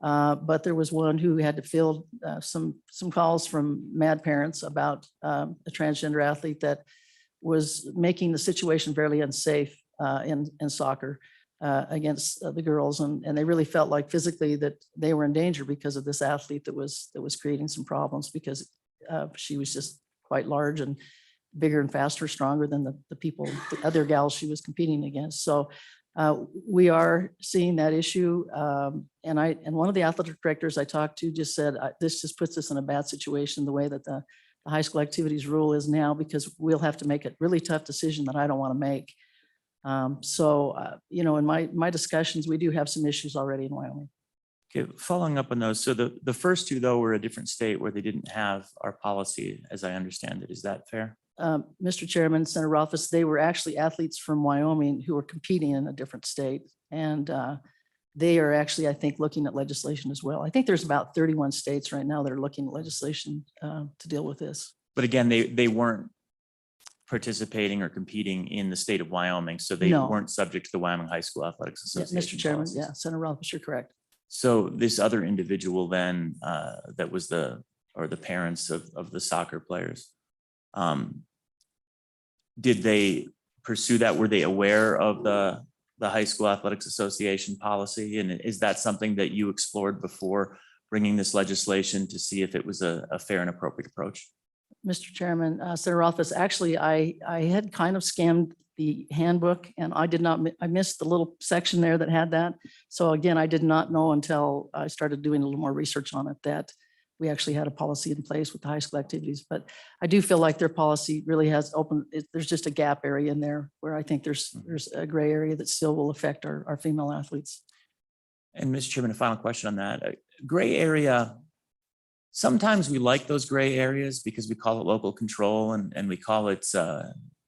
but there was one who had to field some calls from mad parents about a transgender athlete that was making the situation fairly unsafe in soccer against the girls. And they really felt like physically that they were in danger because of this athlete that was creating some problems because she was just quite large and bigger and faster, stronger than the other gals she was competing against. So we are seeing that issue. And one of the athletic directors I talked to just said, this just puts us in a bad situation, the way that the the high school activities rule is now, because we'll have to make a really tough decision that I don't want to make. You know, in my discussions, we do have some issues already in Wyoming.
Okay, following up on those. So the first two though were a different state where they didn't have our policy, as I understand it. Is that fair?
Mr. Chairman, Senator Rothfuss, they were actually athletes from Wyoming who were competing in a different state. And they are actually, I think, looking at legislation as well. I think there's about 31 states right now that are looking at legislation to deal with this.
But again, they weren't participating or competing in the state of Wyoming, so they
No.
weren't subject to the Wyoming High School Athletics
Yeah,
Association.
Mr. Chairman,
policies.
yeah, Senator Rothfuss, you're correct.
So this other individual then, that was the parents of the soccer players. Did they pursue that? Were they aware of the High School Athletics Association policy? And is that something that you explored before bringing this legislation to see if it was a fair and appropriate approach?
Mr. Chairman, Senator Rothfuss, actually, I had kind of scanned the handbook and I missed the little section there that had that. So again, I did not know until I started doing a little more research on it that we actually had a policy in place with the high school activities. But I do feel like their policy really has opened, there's just a gap area in there where I think there's a gray area that still will affect our female athletes.
And Mr. Chairman, a final question on that. Gray area, sometimes we like those gray areas because we call it local control and we call it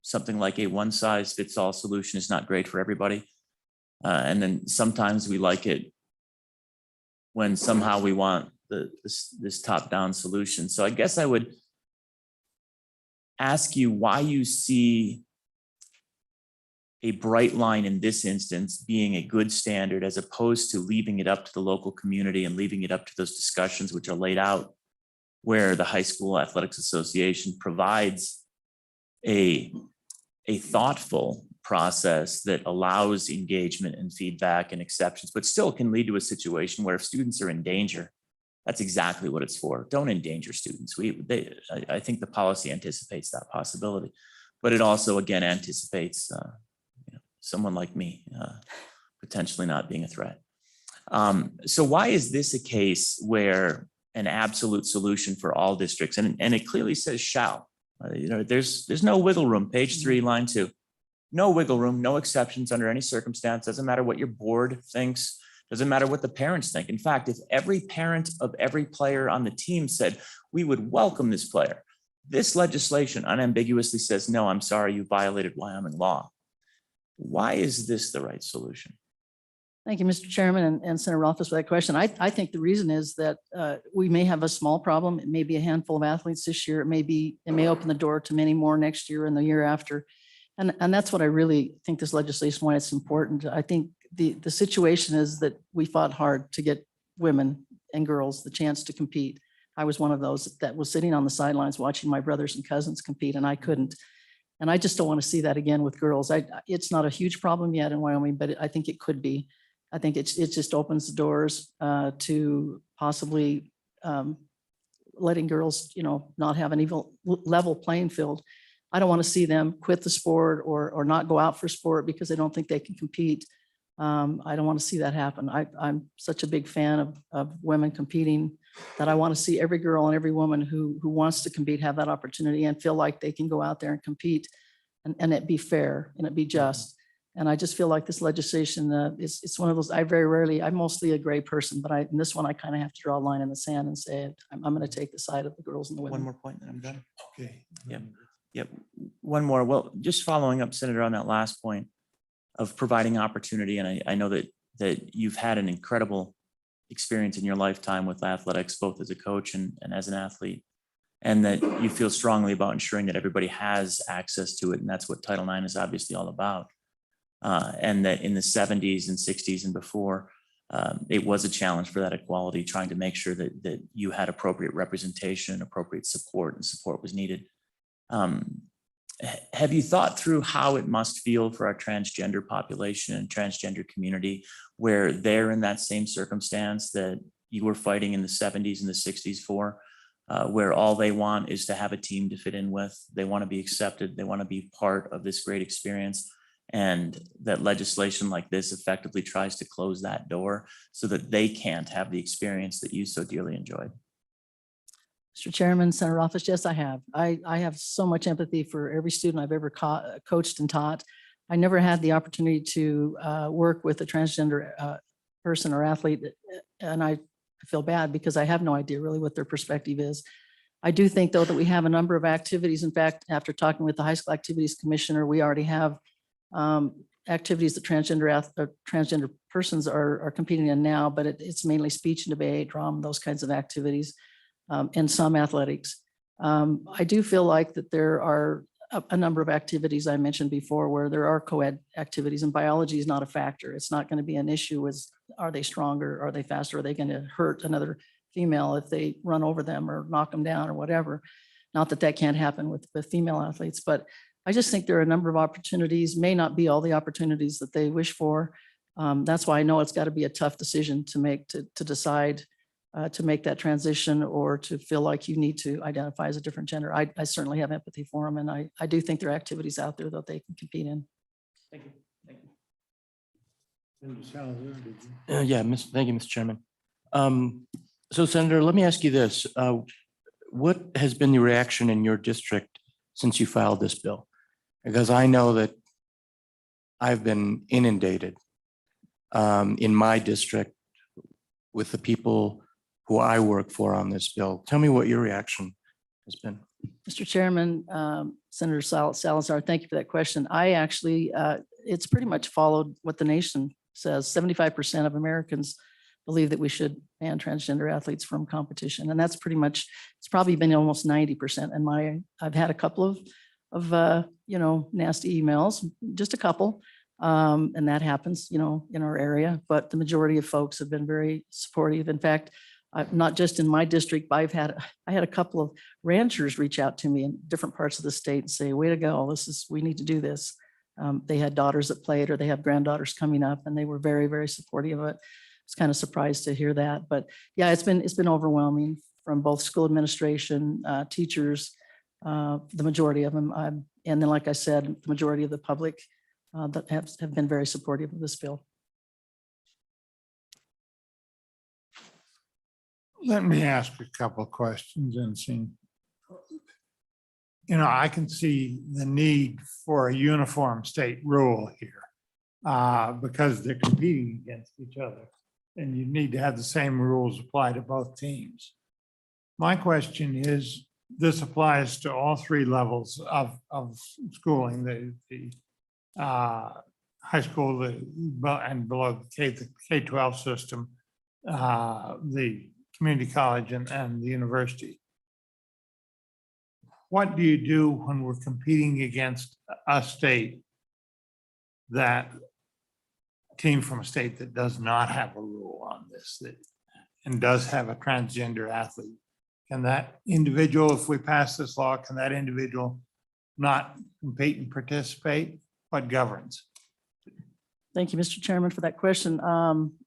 something like a one size fits all solution is not great for everybody. And then sometimes we like it when somehow we want this top-down solution. So I guess I would ask you why you see a bright line in this instance being a good standard as opposed to leaving it up to the local community and leaving it up to those discussions which are laid out where the High School Athletics Association provides a thoughtful process that allows engagement and feedback and exceptions, but still can lead to a situation where if students are in danger, that's exactly what it's for. Don't endanger students. I think the policy anticipates that possibility, but it also again anticipates someone like me potentially not being a threat. So why is this a case where an absolute solution for all districts, and it clearly says shall, there's no wiggle room, page 3, line 2, no wiggle room, no exceptions under any circumstance, doesn't matter what your board thinks, doesn't matter what the parents think. In fact, if every parent of every player on the team said, we would welcome this player, this legislation unambiguously says, no, I'm sorry, you violated Wyoming law. Why is this the right solution?
Thank you, Mr. Chairman and Senator Rothfuss for that question. I think the reason is that we may have a small problem. It may be a handful of athletes this year. It may open the door to many more next year and the year after. And that's what I really think this legislation, why it's important. I think the situation is that we fought hard to get women and girls the chance to compete. I was one of those that was sitting on the sidelines watching my brothers and cousins compete, and I couldn't. And I just don't want to see that again with girls. It's not a huge problem yet in Wyoming, but I think it could be. I think it just opens the doors to possibly letting girls, not have an even level playing field. I don't want to see them quit the sport or not go out for sport because they don't think they can compete. I don't want to see that happen. I'm such a big fan of women competing that I want to see every girl and every woman who wants to compete have that opportunity and feel like they can go out there and compete and it be fair and it be just. And I just feel like this legislation it's one of those, I'm mostly a gray person, but in this one, I kind of have to draw a line in the sand and say, I'm going to take the side of the girls and the women.
One more point, then I'm done.
Okay.
Yep. One more. Well, just following up, Senator, on that last point of providing opportunity. And I know that you've had an incredible experience in your lifetime with athletics, both as a coach and as an athlete, and that you feel strongly about ensuring that everybody has access to it. And that's what Title IX is obviously all about. And that in the 70s and 60s and before, it was a challenge for that equality, trying to make sure that you had appropriate representation, appropriate support, and support was needed. Have you thought through how it must feel for our transgender population and transgender community, where they're in that same circumstance that you were fighting in the 70s and the 60s for, where all they want is to have a team to fit in with, they want to be accepted, they want to be part of this great experience, and that legislation like this effectively tries to close that door so that they can't have the experience that you so dearly enjoyed?
Mr. Chairman, Senator Office, yes, I have. I have so much empathy for every student I've ever coached and taught. I never had the opportunity to work with a transgender person or athlete, and I feel bad because I have no idea really what their perspective is. I do think, though, that we have a number of activities. In fact, after talking with the High School Activities Commissioner, we already have activities that transgender persons are competing in now, but it's mainly speech and debate, drama, those kinds of activities, and some athletics. I do feel like that there are a number of activities I mentioned before where there are co-ed activities, and biology is not a factor. It's not going to be an issue with, are they stronger? Are they faster? Are they going to hurt another female if they run over them or knock them down or whatever? Not that that can't happen with female athletes, but I just think there are a number of opportunities, may not be all the opportunities that they wish for. That's why I know it's got to be a tough decision to make, to decide to make that transition or to feel like you need to identify as a different gender. I certainly have empathy for them, and I do think there are activities out there that they can compete in.
Thank you. Thank you.
Thank you, Mr. Chairman. So Senator, let me ask you this. What has been the reaction in your district since you filed this bill? Because I know that I've been inundated in my district with the people who I work for on this bill. Tell me what your reaction has been.
Mr. Chairman, Senator Salazar, thank you for that question. I actually, it's pretty much followed what the nation says. 75% of Americans believe that we should ban transgender athletes from competition. And that's pretty much, it's probably been almost 90%. And I've had a couple of nasty emails, just a couple. And that happens, in our area, but the majority of folks have been very supportive. In fact, not just in my district, but I had a couple of ranchers reach out to me in different parts of the state and say, way to go, we need to do this. They had daughters that played, or they have granddaughters coming up, and they were very, very supportive of it. I was kind of surprised to hear that, but yeah, it's been overwhelming from both school administration, teachers, the majority of them. And then, like I said, the majority of the public that have been very supportive of this bill.
Let me ask a couple of questions and see. I can see the need for a uniform state rule here because they're competing against each other, and you need to have the same rules apply to both teams. My question is, this applies to all three levels of schooling, the high school and below the K-12 system, the community college and the university. What do you do when we're competing against a state team from a state that does not have a rule on this and does have a transgender athlete? Can that individual, if we pass this law, can that individual not compete and participate? What governs?
Thank you, Mr. Chairman, for that question.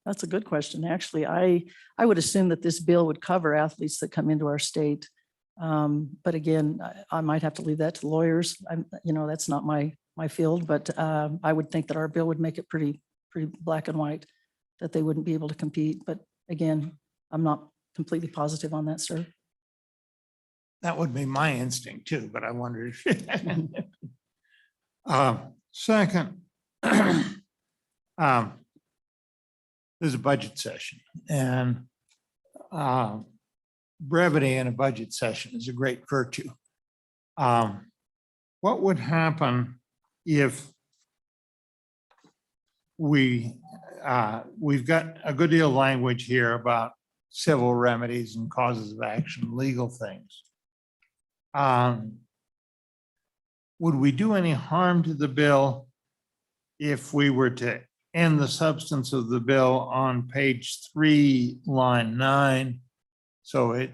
That's a good question. Actually, I would assume that this bill would cover athletes that come into our state. But again, I might have to leave that to lawyers. That's not my field, but I would think that our bill would make it pretty black and white that they wouldn't be able to compete. But again, I'm not completely positive on that, sir.
That would be my instinct too, but I wonder if. Second, this is a budget session, and brevity in a budget session is a great virtue. What would happen if we've got a good deal of language here about civil remedies and causes of action, legal things? Would we do any harm to the bill if we were to end the substance of the bill on page 3, line 9? So it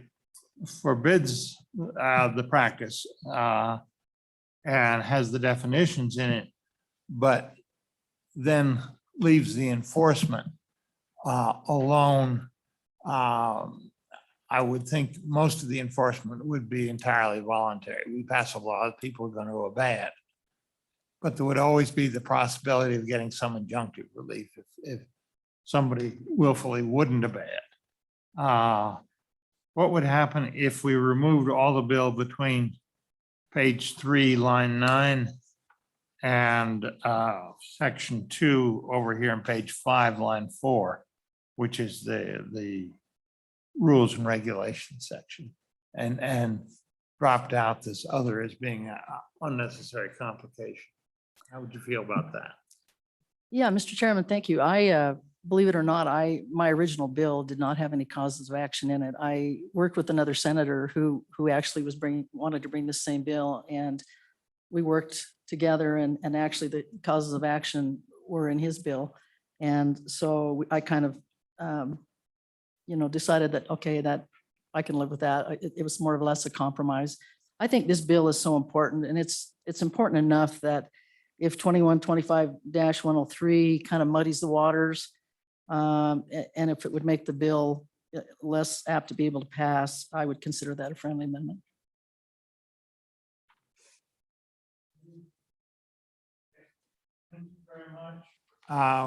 forbids the practice and has the definitions in it, but then leaves the enforcement alone. I would think most of the enforcement would be entirely voluntary. We pass a law that people are going to obey it, but there would always be the possibility of getting some injunctive relief if somebody willfully wouldn't obey it. what would happen if we removed all the bill between page 3, line 9 and section 2 over here on page 5, line 4, which is the rules and regulations section, and dropped out this other as being a unnecessary complication? How would you feel about that?
Yeah, Mr. Chairman, thank you. I, believe it or not, my original bill did not have any causes of action in it. I worked with another senator who actually wanted to bring the same bill, and we worked together, and actually the causes of action were in his bill. And so I kind of, decided that, okay, that I can live with that. It was more or less a compromise. I think this bill is so important, and it's important enough that if 2125-103 kind of muddies the waters, and if it would make the bill less apt to be able to pass, I would consider that a friendly amendment.
Thank you very much.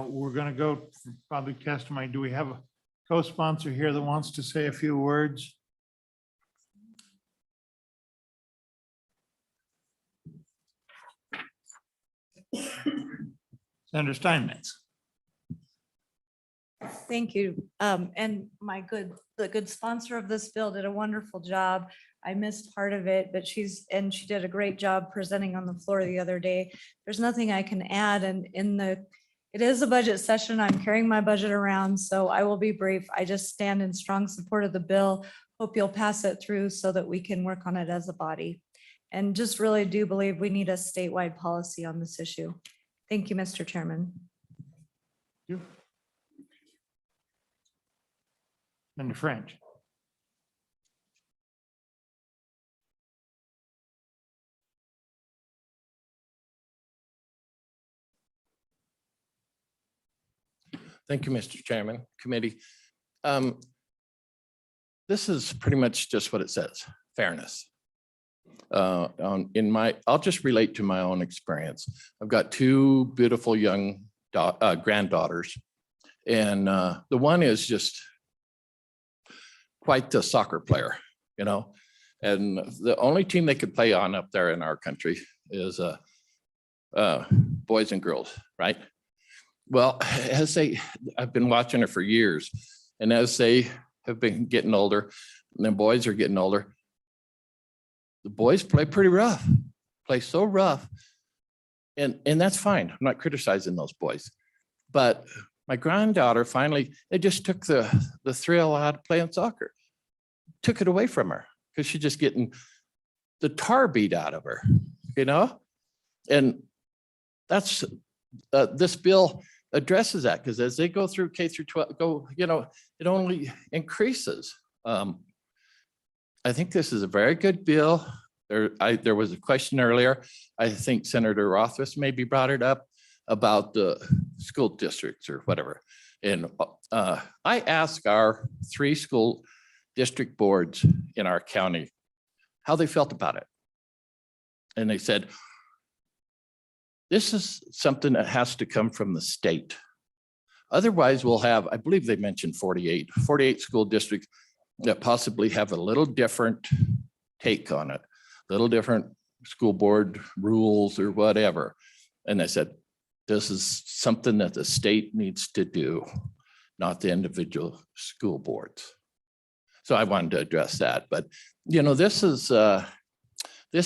We're going to go for public testimony. Do we have a co-sponsor here that wants to say a few words? Senator Steinmetz.
Thank you. And the good sponsor of this bill did a wonderful job. I missed part of it, but she did a great job presenting on the floor the other day. There's nothing I can add, and it is a budget session. I'm carrying my budget around, so I will be brief. I just stand in strong support of the bill. Hope you'll pass it through so that we can work on it as a body. And just really do believe we need a statewide policy on this issue. Thank you, Mr. Chairman.
You. Senator French.
Thank you, Mr. Chairman, committee. This is pretty much just what it says, fairness. I'll just relate to my own experience. I've got two beautiful young granddaughters, and the one is just quite the soccer player, and the only team they could play on up there in our country is boys and girls, right? Well, I've been watching her for years, and as they have been getting older, and the boys are getting older, the boys play pretty rough, play so rough, and that's fine. I'm not criticizing those boys, but my granddaughter finally, they just took the thrill out of playing soccer, took it away from her because she's just getting the tar beat out of her, and that's this bill addresses that, because as they go through K through 12, it only increases. I think this is a very good bill. There was a question earlier. I think Senator Rothfuss maybe brought it up about the school districts or whatever. And I asked our 3 school district boards in our county how they felt about it. And they said, this is something that has to come from the state. Otherwise, we'll have, I believe they mentioned 48 school districts that possibly have a little different take on it, little different school board rules or whatever. And I said, this is something that the state needs to do, not the individual school boards. So I wanted to address that. But, this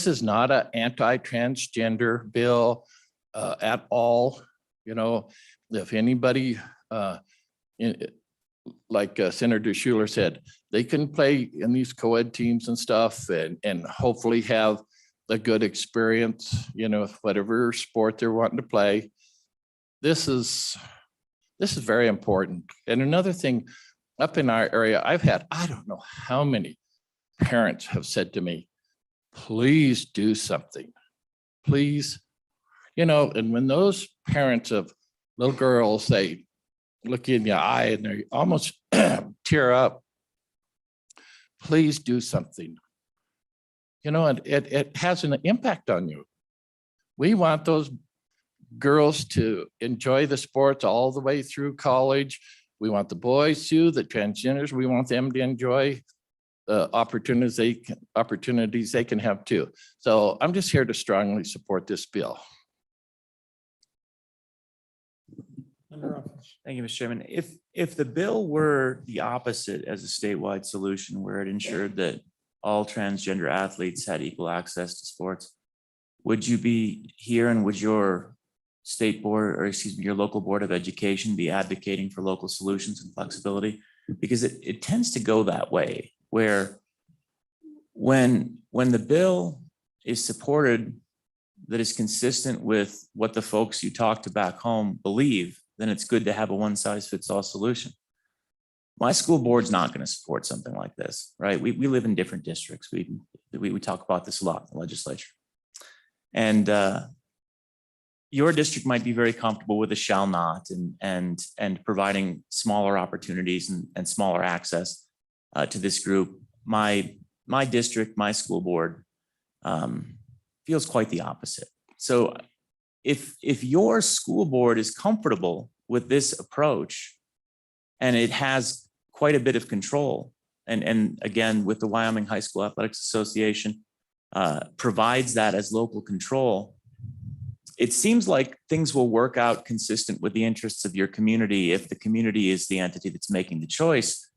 is not an anti-transgender bill at all. If anybody, like Senator Schuler said, they can play in these co-ed teams and stuff, and hopefully have a good experience, whatever sport they're wanting to play. This is very important. And another thing, up in our area, I've had, I don't know how many parents have said to me, please do something, please. And when those parents of little girls, they look you in your eye and they almost tear up, please do something. And it has an impact on you. We want those girls to enjoy the sports all the way through college. We want the boys too, the transgenders, we want them to enjoy opportunities they can have too. So I'm just here to strongly support this bill.
Thank you, Mr. Chairman. If the bill were the opposite as a statewide solution where it ensured that all transgender athletes had equal access to sports, would you be here and would your state board, or excuse me, your local board of education be advocating for local solutions and flexibility? Because it tends to go that way, where when the bill is supported that is consistent with what the folks you talk to back home believe, then it's good to have a one-size-fits-all solution. My school board's not going to support something like this, right? We live in different districts. We talk about this a lot in the legislature. And your district might be very comfortable with a shall not and providing smaller opportunities and smaller access to this group. My district, my school board feels quite the opposite. So if your school board is comfortable with this approach and it has quite a bit of control, and again, with the Wyoming High School Athletics Association provides that as local control, it seems like things will work out consistent with the interests of your community if the community is the entity that's making the choice.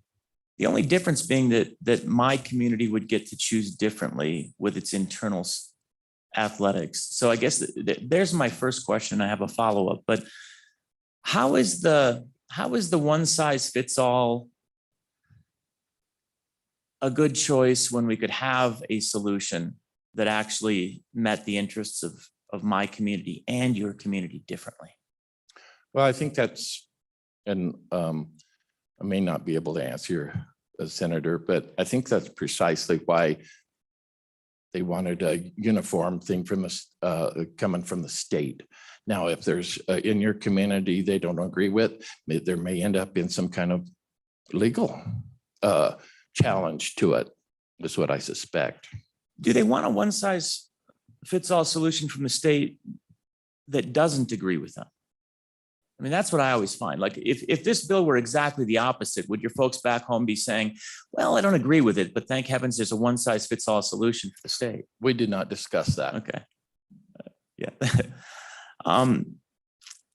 The only difference being that my community would get to choose differently with its internal athletics. So I guess there's my first question. I have a follow-up, but how is the one size fits all a good choice when we could have a solution that actually met the interests of my community and your community differently?
Well, I think that's, and I may not be able to answer as Senator, but I think that's precisely why they wanted a uniform thing from us coming from the state. Now, if there's in your community they don't agree with, there may end up in some kind of legal challenge to it, is what I suspect.
Do they want a one size fits all solution from the state that doesn't agree with them? I mean, that's what I always find. Like if this bill were exactly the opposite, would your folks back home be saying, well, I don't agree with it, but thank heavens there's a one size fits all solution for the state?
We did not discuss that.
Okay. Yeah. And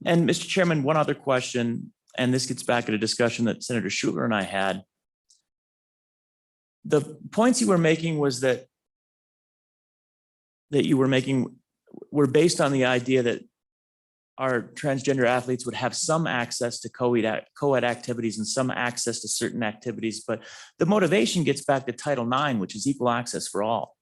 Mr. Chairman, one other question, and this gets back at a discussion that Senator Schuler and I had. The points you were making was that you were making were based on the idea that our transgender athletes would have some access to co-ed activities and some access to certain activities, but the motivation gets back to Title IX, which is equal access for all.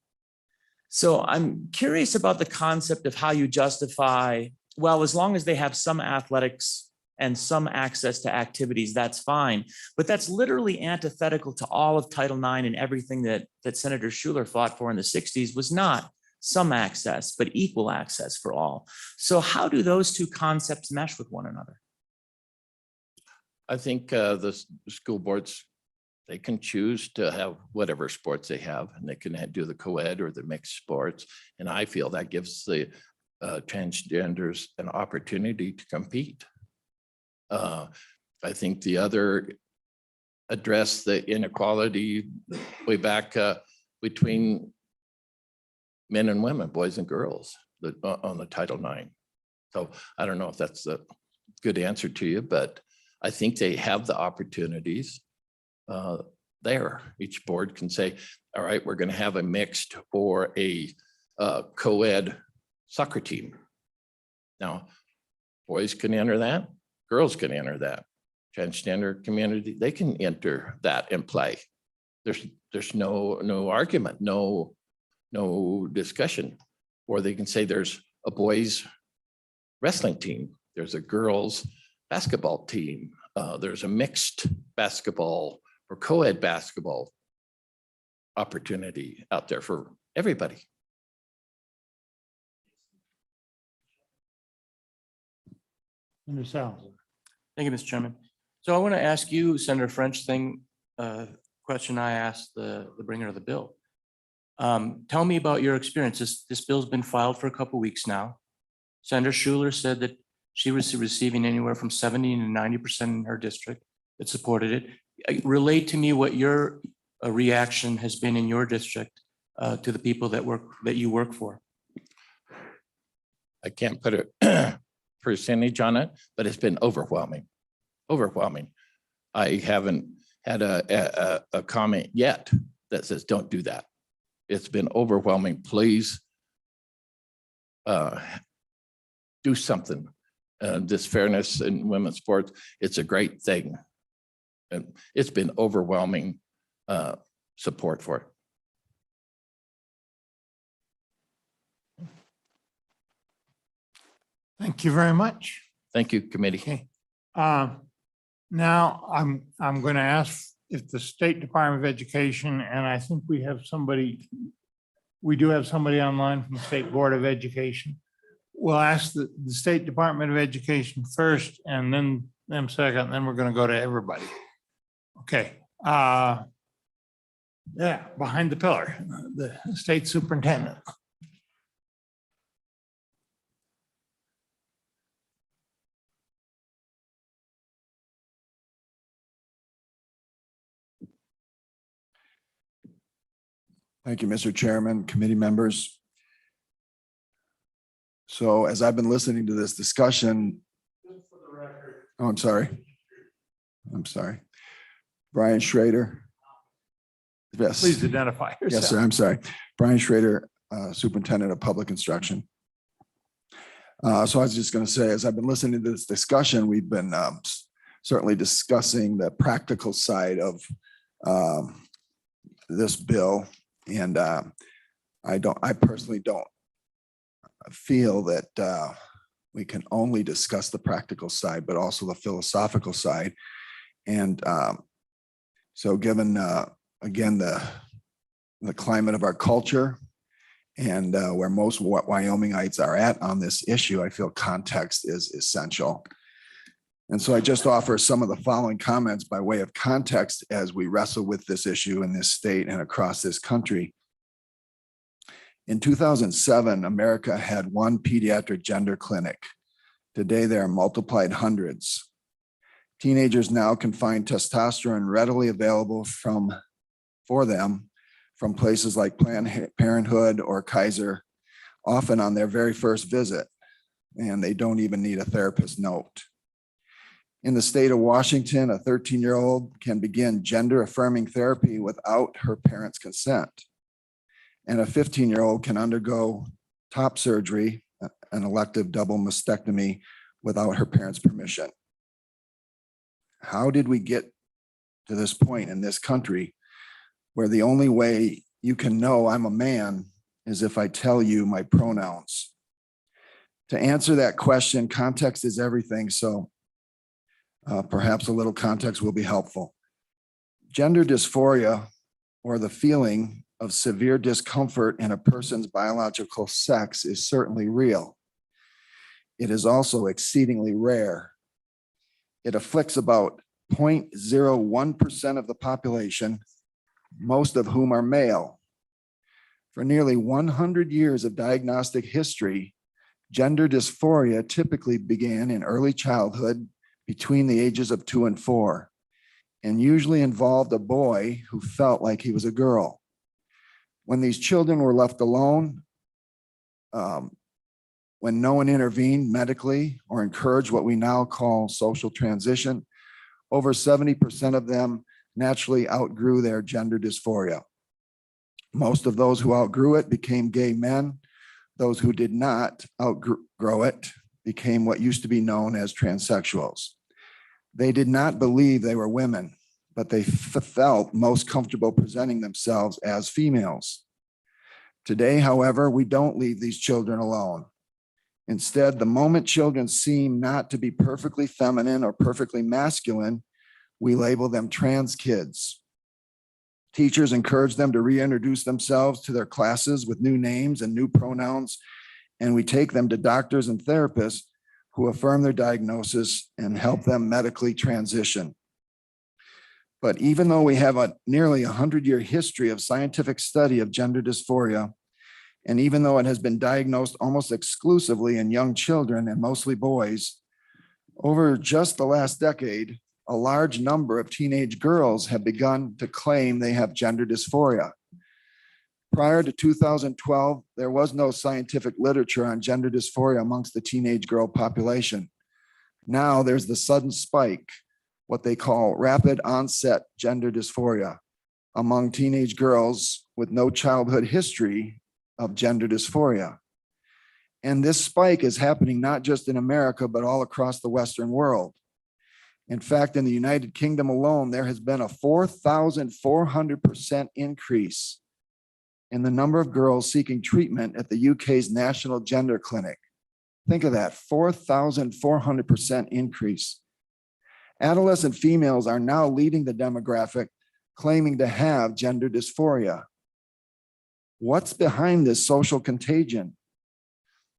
So I'm curious about the concept of how you justify, well, as long as they have some athletics and some access to activities, that's fine. But that's literally antithetical to all of Title IX, and everything that Senator Schuler fought for in the 60s was not some access, but equal access for all. So how do those two concepts mesh with one another?
I think the school boards, they can choose to have whatever sports they have, and they can do the co-ed or the mixed sports. And I feel that gives the transgenders an opportunity to compete. I think the other address the inequality way back between men and women, boys and girls, on the Title IX. So I don't know if that's a good answer to you, but I think they have the opportunities there. Each board can say, all right, we're going to have a mixed or a co-ed soccer team. Now, boys can enter that, girls can enter that. Transgender community, they can enter that and play. There's no argument, no discussion. Or they can say there's a boys wrestling team, there's a girls basketball team, there's a mixed basketball or co-ed basketball opportunity out there for everybody.
Thank you, Mr. Chairman. So I want to ask you, Senator French, question I asked the bringer of the bill. Tell me about your experience. This bill's been filed for a couple of weeks now. Senator Schuler said that she was receiving anywhere from 70 to 90% in her district that supported it. Relate to me what your reaction has been in your district to the people that you work for?
I can't put a percentage on it, but it's been overwhelming, overwhelming. I haven't had a comment yet that says, don't do that. It's been overwhelming. Please do something. This fairness in women's sports, it's a great thing. And it's been overwhelming support for it.
Thank you very much.
Thank you, committee.
Okay. Now I'm going to ask if the State Department of Education, and I think we do have somebody online from the State Board of Education. We'll ask the State Department of Education first and then them second, and then we're going to go to everybody. Okay. Yeah, behind the pillar, the state superintendent.
Thank you, Mr. Chairman, committee members. So as I've been listening to this discussion, oh, I'm sorry. Brian Schrader. Yes.
Please identify yourself.
Yes, sir. I'm sorry. Brian Schrader, Superintendent of Public Instruction. So I was just going to say, as I've been listening to this discussion, we've been certainly discussing the practical side of this bill. And I personally don't feel that we can only discuss the practical side, but also the philosophical side. And so given, again, the climate of our culture and where most Wyomingites are at on this issue, I feel context is essential. And so I just offer some of the following comments by way of context as we wrestle with this issue in this state and across this country. In 2007, America had one pediatric gender clinic. Today, there are multiplied hundreds. Teenagers now can find testosterone readily available for them from places like Planned Parenthood or Kaiser, often on their very first visit, and they don't even need a therapist note. In the state of Washington, a 13-year-old can begin gender-affirming therapy without her parents' consent. And a 15-year-old can undergo top surgery, an elective double mastectomy, without her parents' permission. How did we get to this point in this country where the only way you can know I'm a man is if I tell you my pronouns? To answer that question, context is everything, so perhaps a little context will be helpful. Gender dysphoria, or the feeling of severe discomfort in a person's biological sex, is certainly real. It is also exceedingly rare. It afflicts about 0.01% of the population, most of whom are male. For nearly 100 years of diagnostic history, gender dysphoria typically began in early childhood between the ages of 2 and 4, and usually involved a boy who felt like he was a girl. When these children were left alone, when no one intervened medically or encouraged what we now call social transition, over 70% of them naturally outgrew their gender dysphoria. Most of those who outgrew it became gay men. Those who did not outgrow it became what used to be known as transsexuals. They did not believe they were women, but they felt most comfortable presenting themselves as females. Today, however, we don't leave these children alone. Instead, the moment children seem not to be perfectly feminine or perfectly masculine, we label them trans kids. Teachers encourage them to reintroduce themselves to their classes with new names and new pronouns, and we take them to doctors and therapists who affirm their diagnosis and help them medically transition. But even though we have a nearly 100-year history of scientific study of gender dysphoria, and even though it has been diagnosed almost exclusively in young children and mostly boys, over just the last decade, a large number of teenage girls have begun to claim they have gender dysphoria. Prior to 2012, there was no scientific literature on gender dysphoria amongst the teenage girl population. Now there's the sudden spike, what they call rapid onset gender dysphoria among teenage girls with no childhood history of gender dysphoria. And this spike is happening not just in America, but all across the Western world. In fact, in the United Kingdom alone, there has been a 4,400% increase in the number of girls seeking treatment at the UK's National Gender Clinic. Think of that, 4,400% increase. Adolescent females are now leading the demographic claiming to have gender dysphoria. What's behind this social contagion?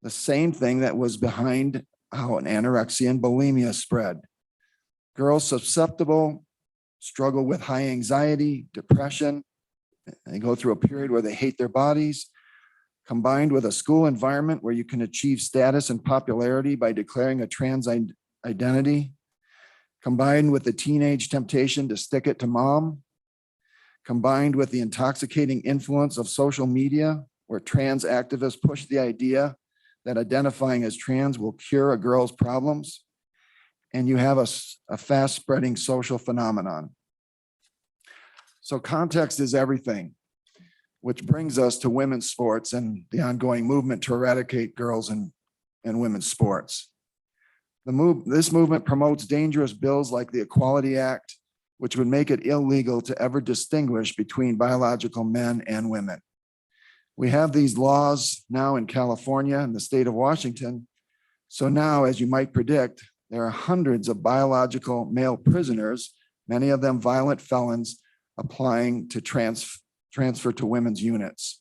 The same thing that was behind how an anorexia and bulimia spread. Girls susceptible struggle with high anxiety, depression. They go through a period where they hate their bodies, combined with a school environment where you can achieve status and popularity by declaring a trans identity, combined with the teenage temptation to stick it to mom, combined with the intoxicating influence of social media, where trans activists push the idea that identifying as trans will cure a girl's problems, and you have a fast spreading social phenomenon. So context is everything, which brings us to women's sports and the ongoing movement to eradicate girls and women's sports. This movement promotes dangerous bills like the Equality Act, which would make it illegal to ever distinguish between biological men and women. We have these laws now in California and the state of Washington. So now, as you might predict, there are hundreds of biological male prisoners, many of them violent felons, applying to transfer to women's units.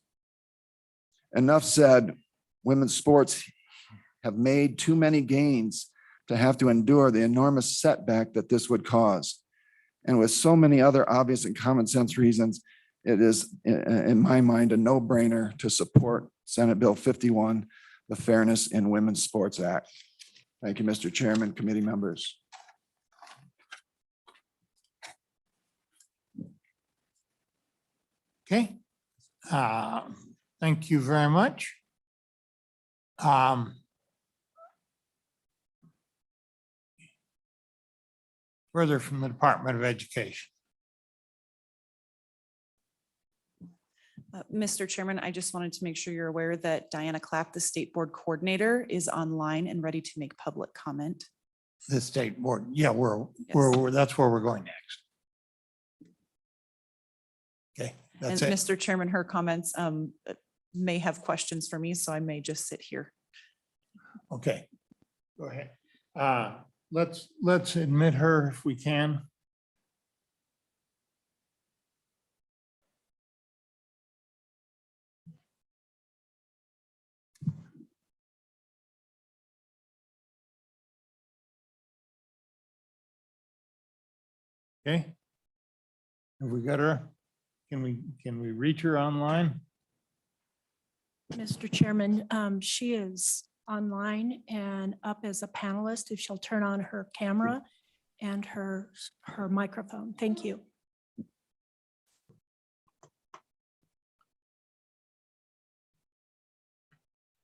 Enough said, women's sports have made too many gains to have to endure the enormous setback that this would cause. And with so many other obvious and common sense reasons, it is, in my mind, a no-brainer to support Senate Bill 51, the Fairness in Women's Sports Act. Thank you, Mr. Chairman, committee members.
Okay. Thank you very much. Further from the Department of Education.
Mr. Chairman, I just wanted to make sure you're aware that Diana Clapp, the State Board Coordinator, is online and ready to make public comment.
The state board, yeah, that's where we're going next. Okay, that's
And
it.
Mr. Chairman, her comments may have questions for me, so I may just sit here.
Okay, go ahead. Let's admit her if we can. Okay. Have we got her? Can we reach her online?
Mr. Chairman, she is online and up as a panelist if she'll turn on her camera and her microphone. Thank you.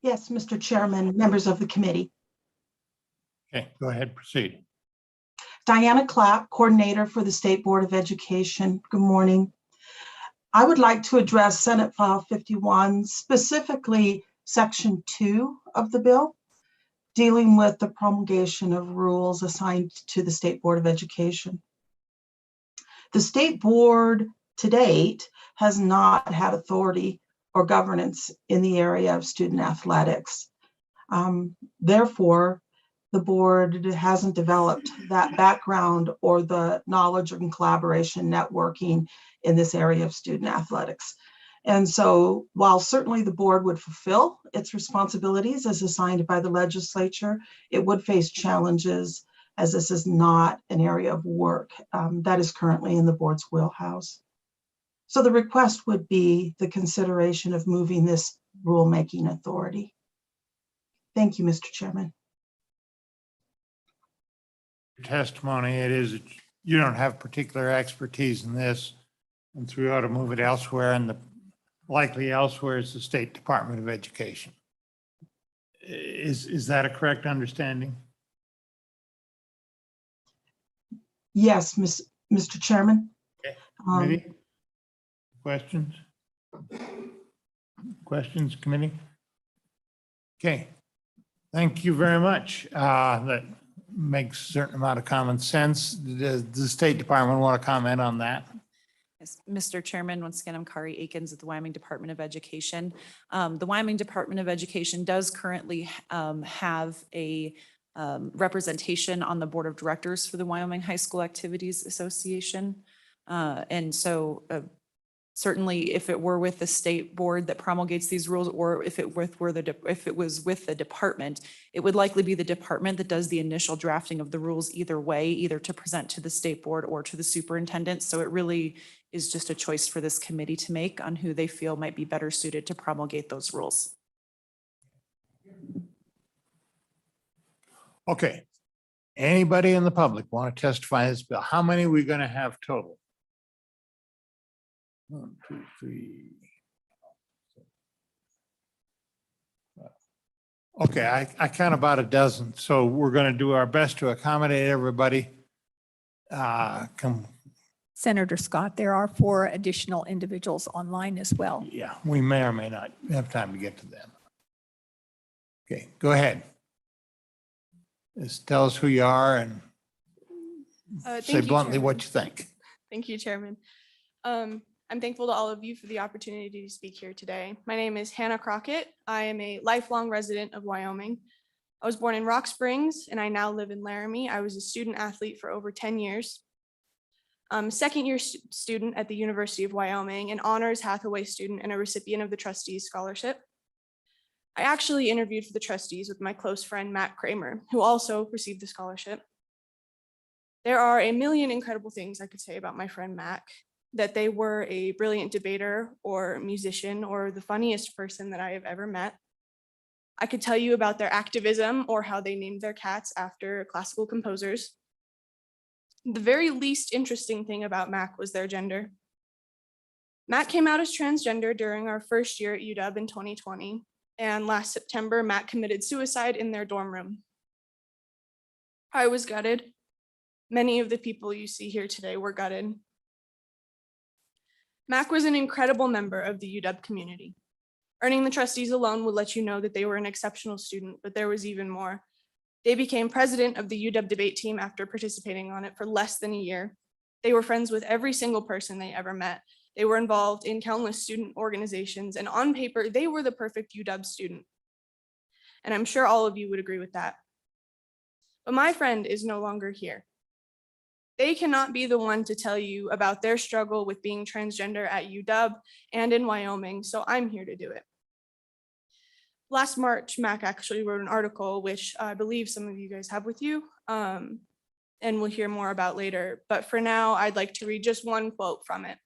Yes, Mr. Chairman, members of the committee.
Okay, go ahead, proceed.
Diana Clapp, Coordinator for the State Board of Education. Good morning. I would like to address Senate File 51, specifically Section 2 of the bill, dealing with the promulgation of rules assigned to the State Board of Education. The State Board to date has not had authority or governance in the area of student athletics. Therefore, the board hasn't developed that background or the knowledge and collaboration networking in this area of student athletics. And so while certainly the board would fulfill its responsibilities as assigned by the legislature, it would face challenges as this is not an area of work that is currently in the board's wheelhouse. So the request would be the consideration of moving this rulemaking authority. Thank you, Mr. Chairman.
Testimony, it is you don't have particular expertise in this, and so we ought to move it elsewhere, and the likely elsewhere is the State Department of Education. Is that a correct understanding?
Yes, Mr. Chairman.
Okay.
Um,
Committee? Questions? Questions, committee? Okay. Thank you very much. That makes a certain amount of common sense. Does the State Department want to comment on that?
Yes, Mr. Chairman, once again, I'm Kari Akins at the Wyoming Department of Education. The Wyoming Department of Education does currently have a representation on the Board of Directors for the Wyoming High School Activities Association. And so certainly if it were with the state board that promulgates these rules, or if it was with the department, it would likely be the department that does the initial drafting of the rules either way, either to present to the state board or to the superintendent. So it really is just a choice for this committee to make on who they feel might be better suited to promulgate those rules.
Okay. Anybody in the public want to testify in this bill? How many are we going to have total? 1, 2, 3. Okay, I count about a dozen, so we're going to do our best to accommodate everybody.
Senator Scott, there are 4 additional individuals online as well.
Yeah, we may or may not have time to get to them. Okay, go ahead. Just tell us who you are and say bluntly what you think.
Thank you, Chairman. I'm thankful to all of you for the opportunity to speak here today. My name is Hannah Crockett. I am a lifelong resident of Wyoming. I was born in Rock Springs and I now live in Laramie. I was a student athlete for over 10 years. Second-year student at the University of Wyoming, an honors Hathaway student and a recipient of the trustees scholarship. I actually interviewed for the trustees with my close friend, Matt Kramer, who also received the scholarship. There are a million incredible things I could say about my friend Mac, that they were a brilliant debater or musician or the funniest person that I have ever met. I could tell you about their activism or how they named their cats after classical composers. The very least interesting thing about Mac was their gender. Mac came out as transgender during our first year at UW in 2020, and last September, Mac committed suicide in their dorm room. I was gutted. Many of the people you see here today were gutted. Mac was an incredible member of the UW community. Earning the trustees alone would let you know that they were an exceptional student, but there was even more. They became president of the UW debate team after participating on it for less than a year. They were friends with every single person they ever met. They were involved in countless student organizations, and on paper, they were the perfect UW student. And I'm sure all of you would agree with that. But my friend is no longer here. They cannot be the one to tell you about their struggle with being transgender at UW and in Wyoming, so I'm here to do it. Last March, Mac actually wrote an article, which I believe some of you guys have with you, and we'll hear more about later. But for now, I'd like to read just one quote from it.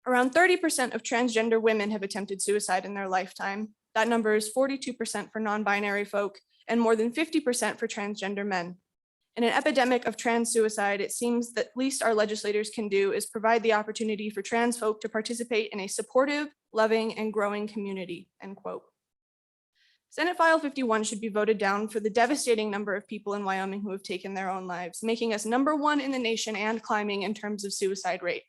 Around 30% of transgender women have attempted suicide in their lifetime. That number is 42% for non-binary folk and more than 50% for transgender men. In an epidemic of trans suicide, it seems that least our legislators can do is provide the opportunity for trans folk to participate in a supportive, loving, and growing community, end quote. Senate File 51 should be voted down for the devastating number of people in Wyoming who have taken their own lives, making us #1 in the nation and climbing in terms of suicide rate.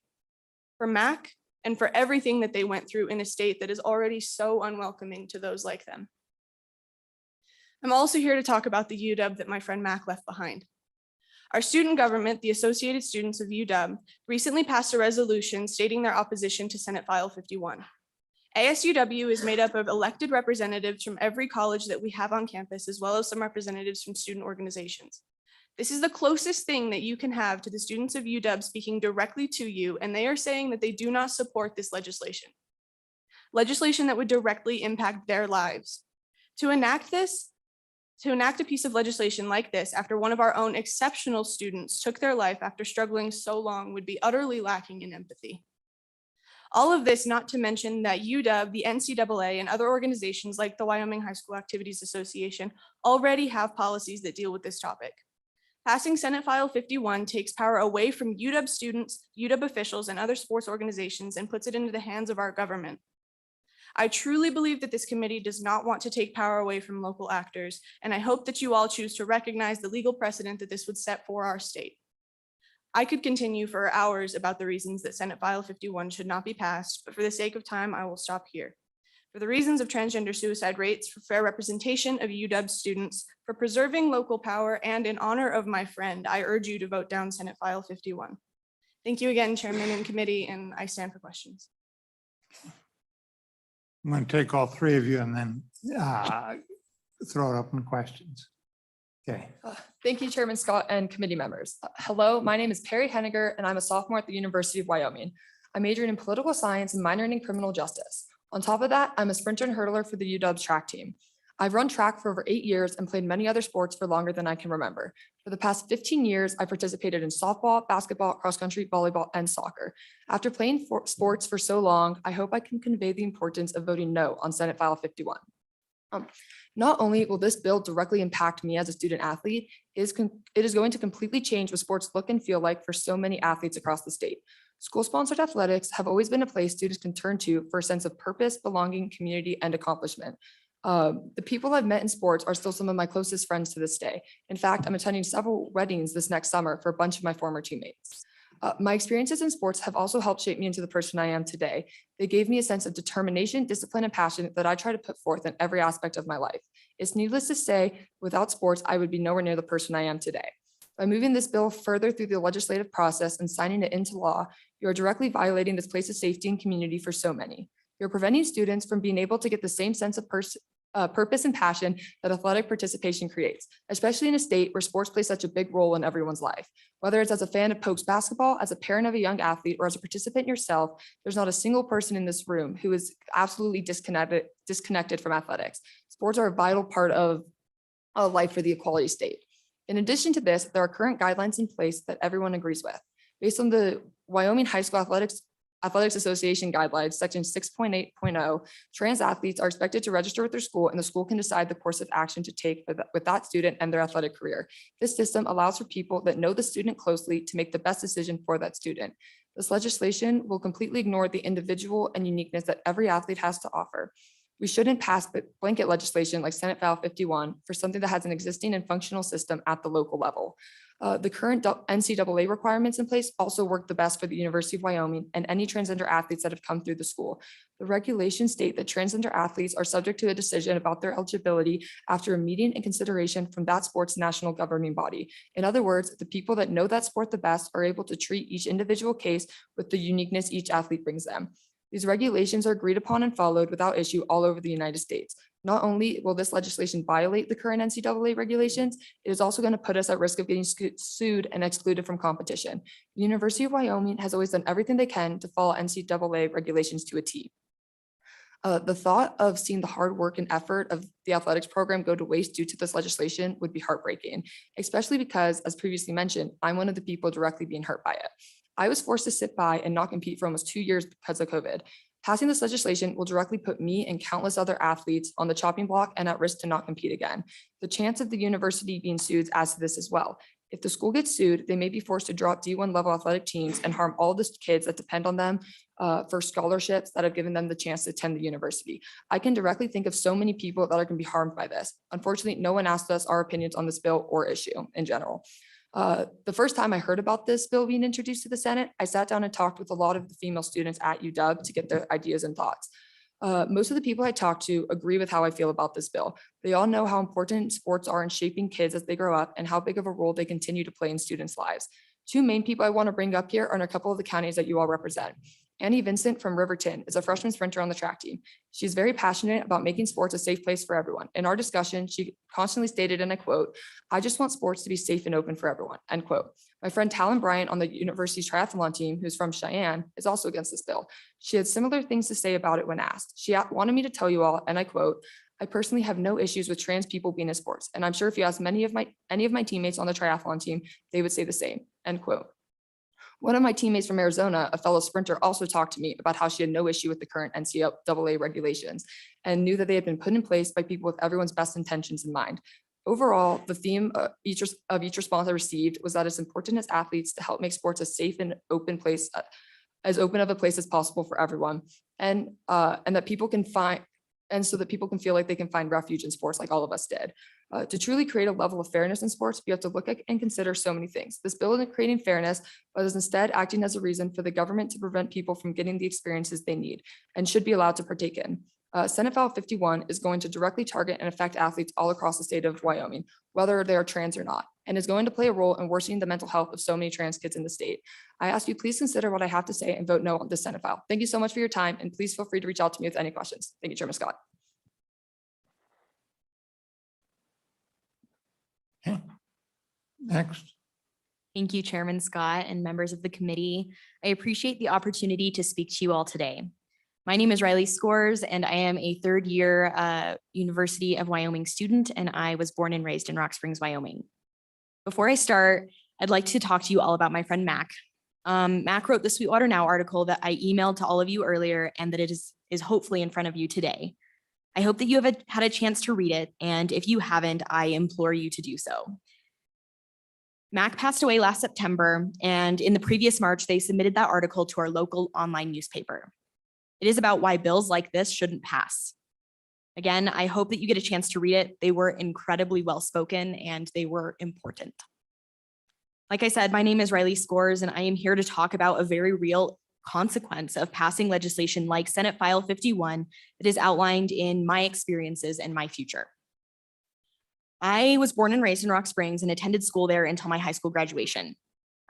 For Mac, and for everything that they went through in a state that is already so unwelcoming to those like them. I'm also here to talk about the UW that my friend Mac left behind. Our student government, the Associated Students of UW, recently passed a resolution stating their opposition to Senate File 51. ASUW is made up of elected representatives from every college that we have on campus, as well as some representatives from student organizations. This is the closest thing that you can have to the students of UW speaking directly to you, and they are saying that they do not support this legislation. Legislation that would directly impact their lives. To enact a piece of legislation like this after one of our own exceptional students took their life after struggling so long would be utterly lacking in empathy. All of this not to mention that UW, the NCAA, and other organizations like the Wyoming High School Activities Association already have policies that deal with this topic. Passing Senate File 51 takes power away from UW students, UW officials, and other sports organizations and puts it into the hands of our government. I truly believe that this committee does not want to take power away from local actors, and I hope that you all choose to recognize the legal precedent that this would set for our state. I could continue for hours about the reasons that Senate File 51 should not be passed, but for the sake of time, I will stop here. For the reasons of transgender suicide rates, for fair representation of UW students, for preserving local power, and in honor of my friend, I urge you to vote down Senate File 51. Thank you again, Chairman and committee, and I stand for questions.
I'm going to take all three of you and then throw it up in questions. Okay.
Thank you, Chairman Scott and committee members. Hello, my name is Perry Henniger, and I'm a sophomore at the University of Wyoming. I majored in political science and minored in criminal justice. On top of that, I'm a sprinter and hurdler for the UW track team. I've run track for over 8 years and played many other sports for longer than I can remember. For the past 15 years, I participated in softball, basketball, cross country, volleyball, and soccer. After playing sports for so long, I hope I can convey the importance of voting no on Senate File 51. Not only will this bill directly impact me as a student athlete, it is going to completely change what sports look and feel like for so many athletes across the state. School-sponsored athletics have always been a place students can turn to for a sense of purpose, belonging, community, and accomplishment. The people I've met in sports are still some of my closest friends to this day. In fact, I'm attending several weddings this next summer for a bunch of my former teammates. My experiences in sports have also helped shape me into the person I am today. They gave me a sense of determination, discipline, and passion that I try to put forth in every aspect of my life. It's needless to say, without sports, I would be nowhere near the person I am today. By moving this bill further through the legislative process and signing it into law, you are directly violating this place of safety and community for so many. You're preventing students from being able to get the same sense of purpose and passion that athletic participation creates, especially in a state where sports play such a big role in everyone's life. Whether it's as a fan of Pokes basketball, as a parent of a young athlete, or as a participant yourself, there's not a single person in this room who is absolutely disconnected from athletics. Sports are a vital part of life for the equality state. In addition to this, there are current guidelines in place that everyone agrees with. Based on the Wyoming High School Athletics Association guidelines, section 6.8.0, trans athletes are expected to register with their school, and the school can decide the course of action to take with that student and their athletic career. This system allows for people that know the student closely to make the best decision for that student. This legislation will completely ignore the individual and uniqueness that every athlete has to offer. We shouldn't pass blanket legislation like Senate File 51 for something that has an existing and functional system at the local level. The current NCAA requirements in place also work the best for the University of Wyoming and any transgender athletes that have come through the school. The regulations state that transgender athletes are subject to a decision about their eligibility after a meeting and consideration from that sport's national governing body. In other words, the people that know that sport the best are able to treat each individual case with the uniqueness each athlete brings them. These regulations are agreed upon and followed without issue all over the United States. Not only will this legislation violate the current NCAA regulations, it is also going to put us at risk of getting sued and excluded from competition. The University of Wyoming has always done everything they can to follow NCAA regulations to a T. The thought of seeing the hard work and effort of the athletics program go to waste due to this legislation would be heartbreaking, especially because, as previously mentioned, I'm one of the people directly being hurt by it. I was forced to sit by and not compete for almost 2 years because of COVID. Passing this legislation will directly put me and countless other athletes on the chopping block and at risk to not compete again. The chance of the university being sued adds to this as well. If the school gets sued, they may be forced to drop D1 level athletic teams and harm all the kids that depend on them for scholarships that have given them the chance to attend the university. I can directly think of so many people that are going to be harmed by this. Unfortunately, no one asked us our opinions on this bill or issue in general. The first time I heard about this bill being introduced to the Senate, I sat down and talked with a lot of the female students at UW to get their ideas and thoughts. Most of the people I talked to agree with how I feel about this bill. They all know how important sports are in shaping kids as they grow up and how big of a role they continue to play in students' lives. Two main people I want to bring up here are in a couple of the counties that you all represent. Annie Vincent from Riverton is a freshman sprinter on the track team. She's very passionate about making sports a safe place for everyone. In our discussion, she constantly stated, and I quote, "I just want sports to be safe and open for everyone," end quote. My friend Talon Bryant on the university's triathlon team, who's from Cheyenne, is also against this bill. She had similar things to say about it when asked. She wanted me to tell you all, and I quote, "I personally have no issues with trans people being in sports. And I'm sure if you ask any of my teammates on the triathlon team, they would say the same," end quote. One of my teammates from Arizona, a fellow sprinter, also talked to me about how she had no issue with the current NCAA regulations and knew that they had been put in place by people with everyone's best intentions in mind. Overall, the theme of each response I received was that it's important as athletes to help make sports a safe and open place, as open of a place as possible for everyone. And that people can find, and so that people can feel like they can find refuge in sports like all of us did. To truly create a level of fairness in sports, we have to look at and consider so many things. This bill isn't creating fairness, but is instead acting as a reason for the government to prevent people from getting the experiences they need and should be allowed to partake in. Senate File 51 is going to directly target and affect athletes all across the state of Wyoming, whether they are trans or not, and is going to play a role in worsening the mental health of so many trans kids in the state. I ask you, please consider what I have to say and vote no on this Senate file. Thank you so much for your time, and please feel free to reach out to me with any questions. Thank you, Chairman Scott.
Next.
Thank you, Chairman Scott and members of the committee. I appreciate the opportunity to speak to you all today. My name is Riley Scores, and I am a third-year University of Wyoming student, and I was born and raised in Rock Springs, Wyoming. Before I start, I'd like to talk to you all about my friend Mac. Mac wrote the Sweetwater Now article that I emailed to all of you earlier, and that it is hopefully in front of you today. I hope that you have had a chance to read it, and if you haven't, I implore you to do so. Mac passed away last September, and in the previous March, they submitted that article to our local online newspaper. It is about why bills like this shouldn't pass. Again, I hope that you get a chance to read it. They were incredibly well-spoken and they were important. Like I said, my name is Riley Scores, and I am here to talk about a very real consequence of passing legislation like Senate File 51 that is outlined in my experiences and my future. I was born and raised in Rock Springs and attended school there until my high school graduation.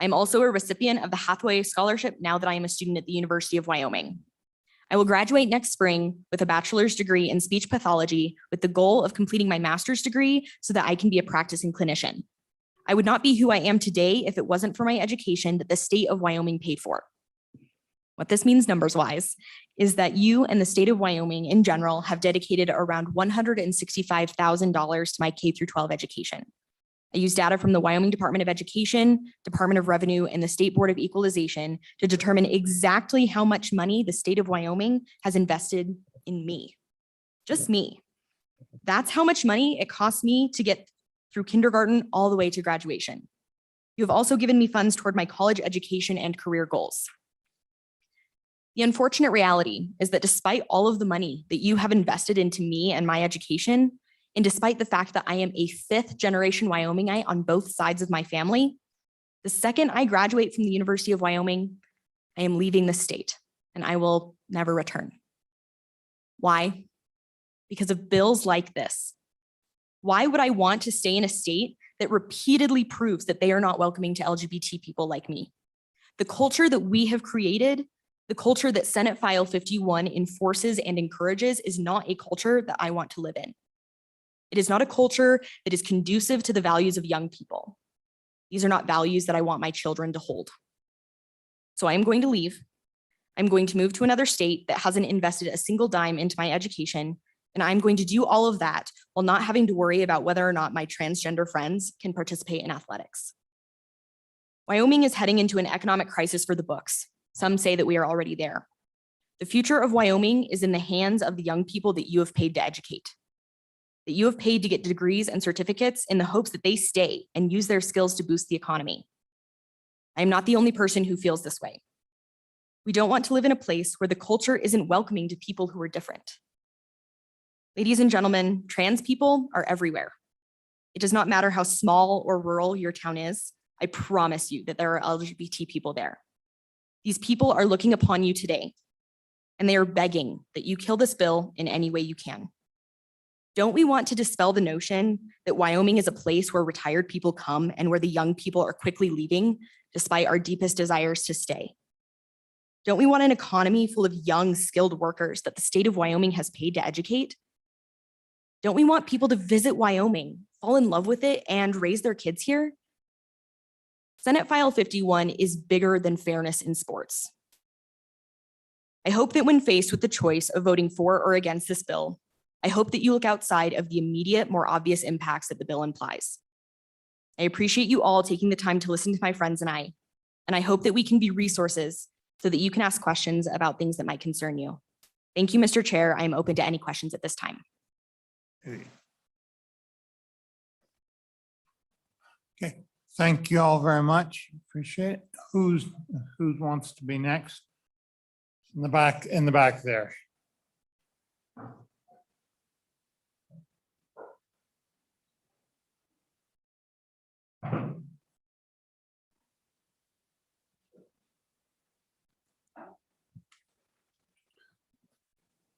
I'm also a recipient of the Hathaway Scholarship now that I am a student at the University of Wyoming. I will graduate next spring with a bachelor's degree in speech pathology with the goal of completing my master's degree so that I can be a practicing clinician. I would not be who I am today if it wasn't for my education that the state of Wyoming paid for. What this means numbers-wise is that you and the state of Wyoming in general have dedicated around $165,000 to my K-12 education. I use data from the Wyoming Department of Education, Department of Revenue, and the State Board of Equalization to determine exactly how much money the state of Wyoming has invested in me. Just me. That's how much money it cost me to get through kindergarten all the way to graduation. You have also given me funds toward my college education and career goals. The unfortunate reality is that despite all of the money that you have invested into me and my education, and despite the fact that I am a fifth-generation Wyomingite on both sides of my family, the second I graduate from the University of Wyoming, I am leaving the state and I will never return. Why? Because of bills like this. Why would I want to stay in a state that repeatedly proves that they are not welcoming to LGBT people like me? The culture that we have created, the culture that Senate File 51 enforces and encourages, is not a culture that I want to live in. It is not a culture that is conducive to the values of young people. These are not values that I want my children to hold. So I am going to leave. I'm going to move to another state that hasn't invested a single dime into my education, and I'm going to do all of that while not having to worry about whether or not my transgender friends can participate in athletics. Wyoming is heading into an economic crisis for the books. Some say that we are already there. The future of Wyoming is in the hands of the young people that you have paid to educate, that you have paid to get degrees and certificates in the hopes that they stay and use their skills to boost the economy. I am not the only person who feels this way. We don't want to live in a place where the culture isn't welcoming to people who are different. Ladies and gentlemen, trans people are everywhere. It does not matter how small or rural your town is. I promise you that there are LGBT people there. These people are looking upon you today, and they are begging that you kill this bill in any way you can. Don't we want to dispel the notion that Wyoming is a place where retired people come and where the young people are quickly leaving despite our deepest desires to stay? Don't we want an economy full of young, skilled workers that the state of Wyoming has paid to educate? Don't we want people to visit Wyoming, fall in love with it, and raise their kids here? Senate File 51 is bigger than fairness in sports. I hope that when faced with the choice of voting for or against this bill, I hope that you look outside of the immediate, more obvious impacts that the bill implies. I appreciate you all taking the time to listen to my friends and I hope that we can be resources so that you can ask questions about things that might concern you. Thank you, Mr. Chair. I am open to any questions at this time.
Okay, thank you all very much. Appreciate it. Who wants to be next? In the back there.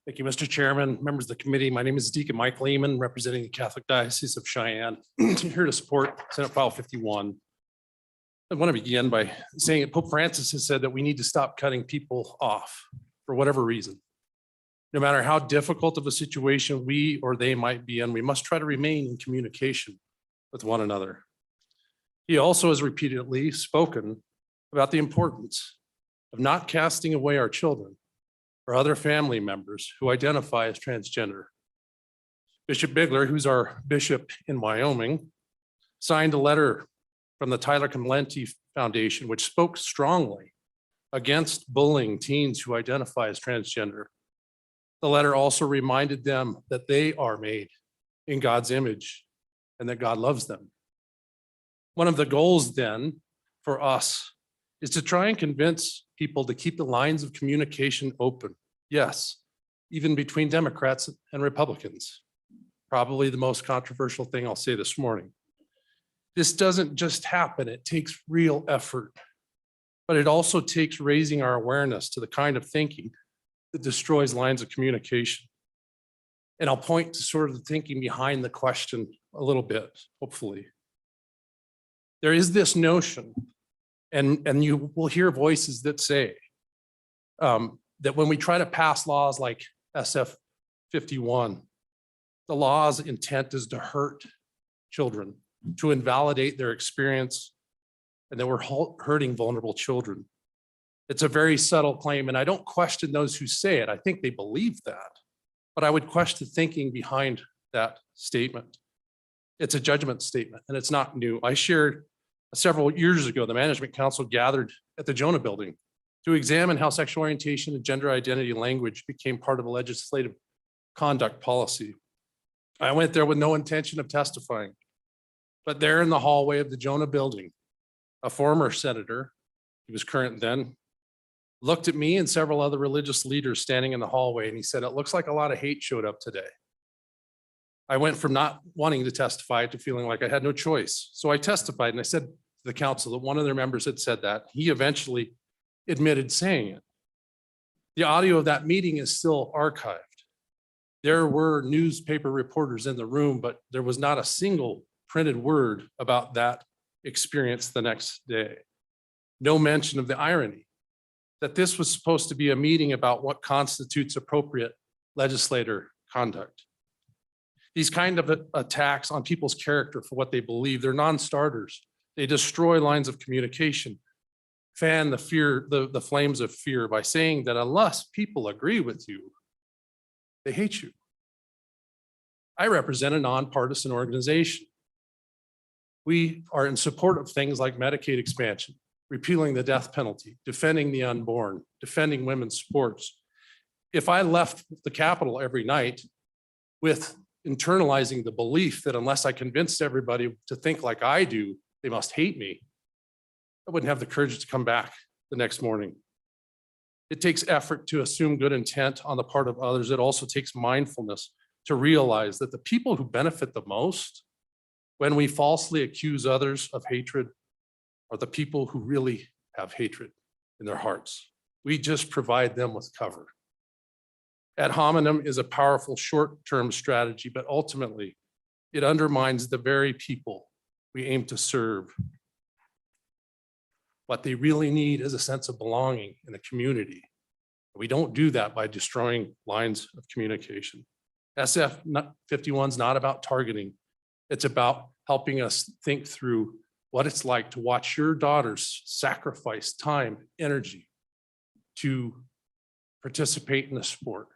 Thank you, Mr. Chairman, members of the committee. My name is Deacon Mike Lehman, representing the Catholic Diocese of Cheyenne. Here to support Senate File 51. I want to begin by saying that Pope Francis has said that we need to stop cutting people off for whatever reason. No matter how difficult of a situation we or they might be in, we must try to remain in communication with one another. He also has repeatedly spoken about the importance of not casting away our children or other family members who identify as transgender. Bishop Bigler, who's our bishop in Wyoming, signed a letter from the Tyler Comlenti Foundation, which spoke strongly against bullying teens who identify as transgender. The letter also reminded them that they are made in God's image and that God loves them. One of the goals then for us is to try and convince people to keep the lines of communication open. Yes, even between Democrats and Republicans. Probably the most controversial thing I'll say this morning. This doesn't just happen, it takes real effort, but it also takes raising our awareness to the kind of thinking that destroys lines of communication. And I'll point to sort of the thinking behind the question a little bit, hopefully. There is this notion, and you will hear voices that say that when we try to pass laws like SF 51, the law's intent is to hurt children, to invalidate their experience, and that we're hurting vulnerable children. It's a very subtle claim, and I don't question those who say it. I think they believe that, but I would question the thinking behind that statement. It's a judgment statement, and it's not new. I shared several years ago, the Management Council gathered at the Jonah Building to examine how sexual orientation and gender identity language became part of a legislative conduct policy. I went there with no intention of testifying, but there in the hallway of the Jonah Building, a former senator, he was current then, looked at me and several other religious leaders standing in the hallway, and he said, "It looks like a lot of hate showed up today." I went from not wanting to testify to feeling like I had no choice. So I testified, and I said to the council that one of their members had said that. He eventually admitted saying it. The audio of that meeting is still archived. There were newspaper reporters in the room, but there was not a single printed word about that experience the next day. No mention of the irony that this was supposed to be a meeting about what constitutes appropriate legislator conduct. These kind of attacks on people's character for what they believe, they're non-starters. They destroy lines of communication, fan the fear, the flames of fear by saying that unless people agree with you, they hate you. I represent a nonpartisan organization. We are in support of things like Medicaid expansion, repealing the death penalty, defending the unborn, defending women's sports. If I left the Capitol every night with internalizing the belief that unless I convinced everybody to think like I do, they must hate me, I wouldn't have the courage to come back the next morning. It takes effort to assume good intent on the part of others. It also takes mindfulness to realize that the people who benefit the most when we falsely accuse others of hatred are the people who really have hatred in their hearts. We just provide them with cover. Ad hominem is a powerful short-term strategy, but ultimately it undermines the very people we aim to serve. What they really need is a sense of belonging in a community. We don't do that by destroying lines of communication. SF 51 is not about targeting. It's about helping us think through what it's like to watch your daughters sacrifice time, energy to participate in the sport.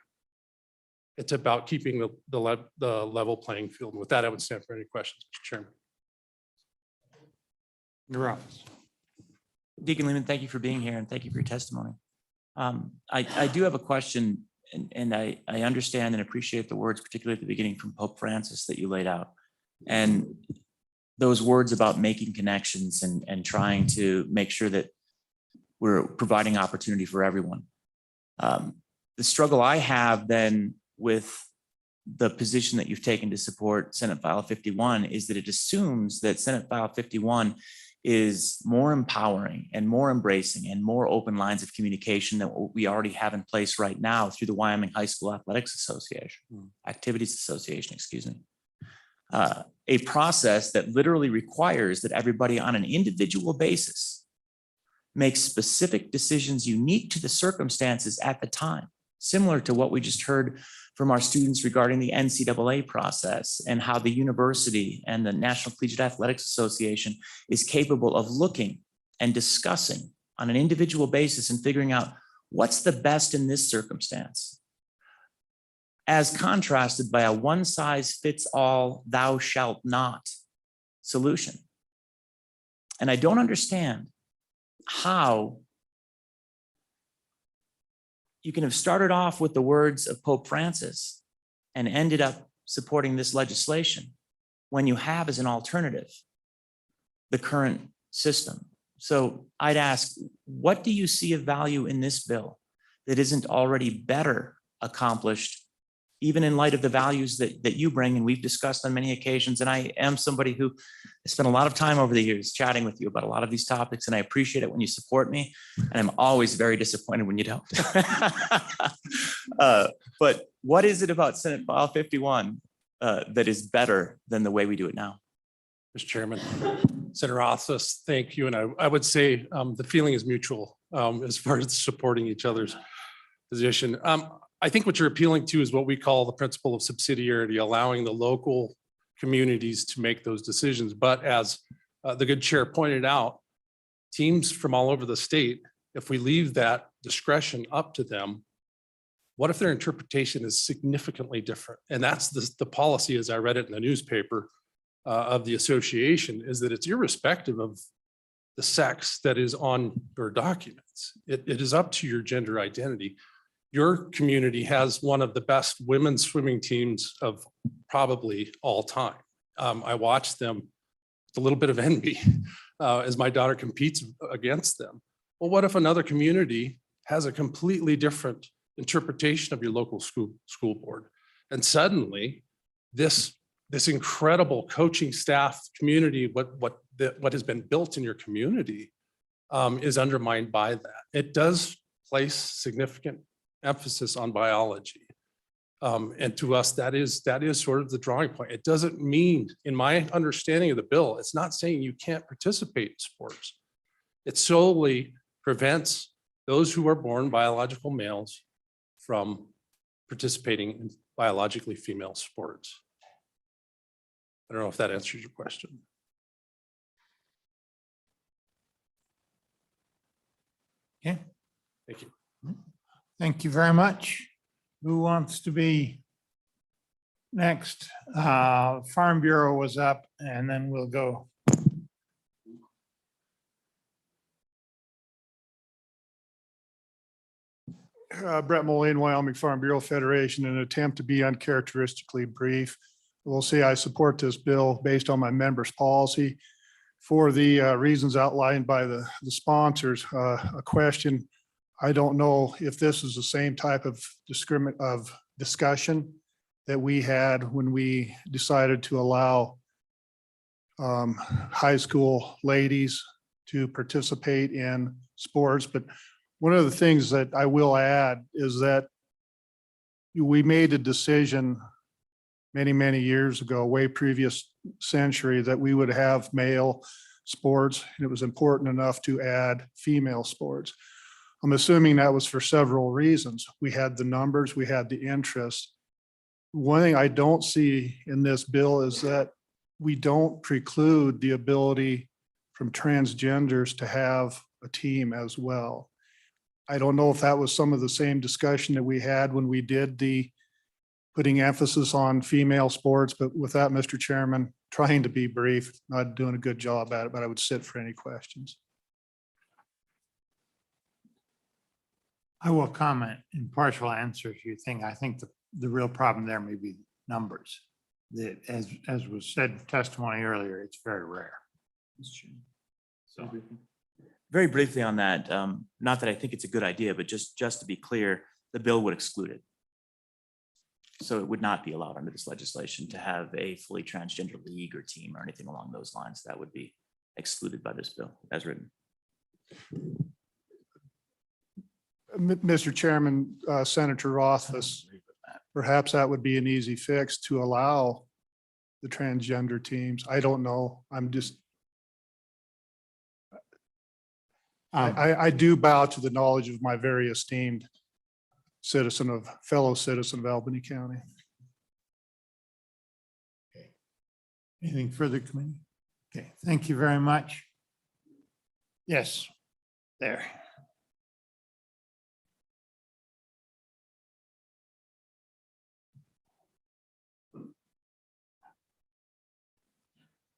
It's about keeping the level playing field. And with that, I would stand for any questions, Mr. Chairman.
You're up.
Deacon Lehman, thank you for being here and thank you for your testimony. I do have a question, and I understand and appreciate the words, particularly at the beginning from Pope Francis that you laid out. And those words about making connections and trying to make sure that we're providing opportunity for everyone. The struggle I have then with the position that you've taken to support Senate File 51 is that it assumes that Senate File 51 is more empowering and more embracing and more open lines of communication than what we already have in place right now through the Wyoming High School Athletics Association, Activities Association, excuse me. A process that literally requires that everybody on an individual basis makes specific decisions unique to the circumstances at the time, similar to what we just heard from our students regarding the NCAA process and how the university and the National Collegiate Athletics Association is capable of looking and discussing on an individual basis and figuring out what's the best in this circumstance, as contrasted by a one-size-fits-all, thou shalt not solution. And I don't understand how you can have started off with the words of Pope Francis and ended up supporting this legislation when you have as an alternative the current system. So I'd ask, what do you see of value in this bill that isn't already better accomplished, even in light of the values that you bring and we've discussed on many occasions? And I am somebody who has spent a lot of time over the years chatting with you about a lot of these topics, and I appreciate it when you support me, and I'm always very disappointed when you don't. But what is it about Senate File 51 that is better than the way we do it now?
Mr. Chairman, Senator Rothfuss, thank you. And I would say the feeling is mutual as far as supporting each other's position. I think what you're appealing to is what we call the principle of subsidiarity, allowing the local communities to make those decisions. But as the good chair pointed out, teams from all over the state, if we leave that discretion up to them, what if their interpretation is significantly different? And that's the policy, as I read it in the newspaper of the association, is that it's irrespective of the sex that is on your documents. It is up to your gender identity. Your community has one of the best women's swimming teams of probably all time. I watch them with a little bit of envy as my daughter competes against them. Well, what if another community has a completely different interpretation of your local school board? And suddenly this incredible coaching staff community, what has been built in your community is undermined by that. It does place significant emphasis on biology. And to us, that is sort of the drawing point. It doesn't mean, in my understanding of the bill, it's not saying you can't participate in sports. It solely prevents those who are born biological males from participating in biologically female sports. I don't know if that answers your question.
Okay.
Thank you.
Thank you very much. Who wants to be next? Farm Bureau was up, and then we'll go.
Brett Mullane, Wyoming Farm Bureau Federation, in an attempt to be uncharacteristically brief. We'll say I support this bill based on my members' policy for the reasons outlined by the sponsors. A question, I don't know if this is the same type of discussion that we had when we decided to allow high school ladies to participate in sports. But one of the things that I will add is that we made a decision many, many years ago, way previous century, that we would have male sports, and it was important enough to add female sports. I'm assuming that was for several reasons. We had the numbers, we had the interest. One thing I don't see in this bill is that we don't preclude the ability from transgenders to have a team as well. I don't know if that was some of the same discussion that we had when we did the putting emphasis on female sports, but with that, Mr. Chairman, trying to be brief, not doing a good job at it, but I would sit for any questions.
I will comment in partial answer to your thing. I think the real problem there may be numbers. that, as was said in testimony earlier, it's very rare. So,
Very briefly on that, not that I think it's a good idea, but just to be clear, the bill would exclude it. So it would not be allowed under this legislation to have a fully transgender league or team or anything along those lines. That would be excluded by this bill as written.
Mr. Chairman, Senator Rothfuss, perhaps that would be an easy fix to allow the transgender teams. I don't know. I'm just, I do bow to the knowledge of my very esteemed fellow citizen of Albany County.
anything further, committee? Okay, thank you very much. Yes, there.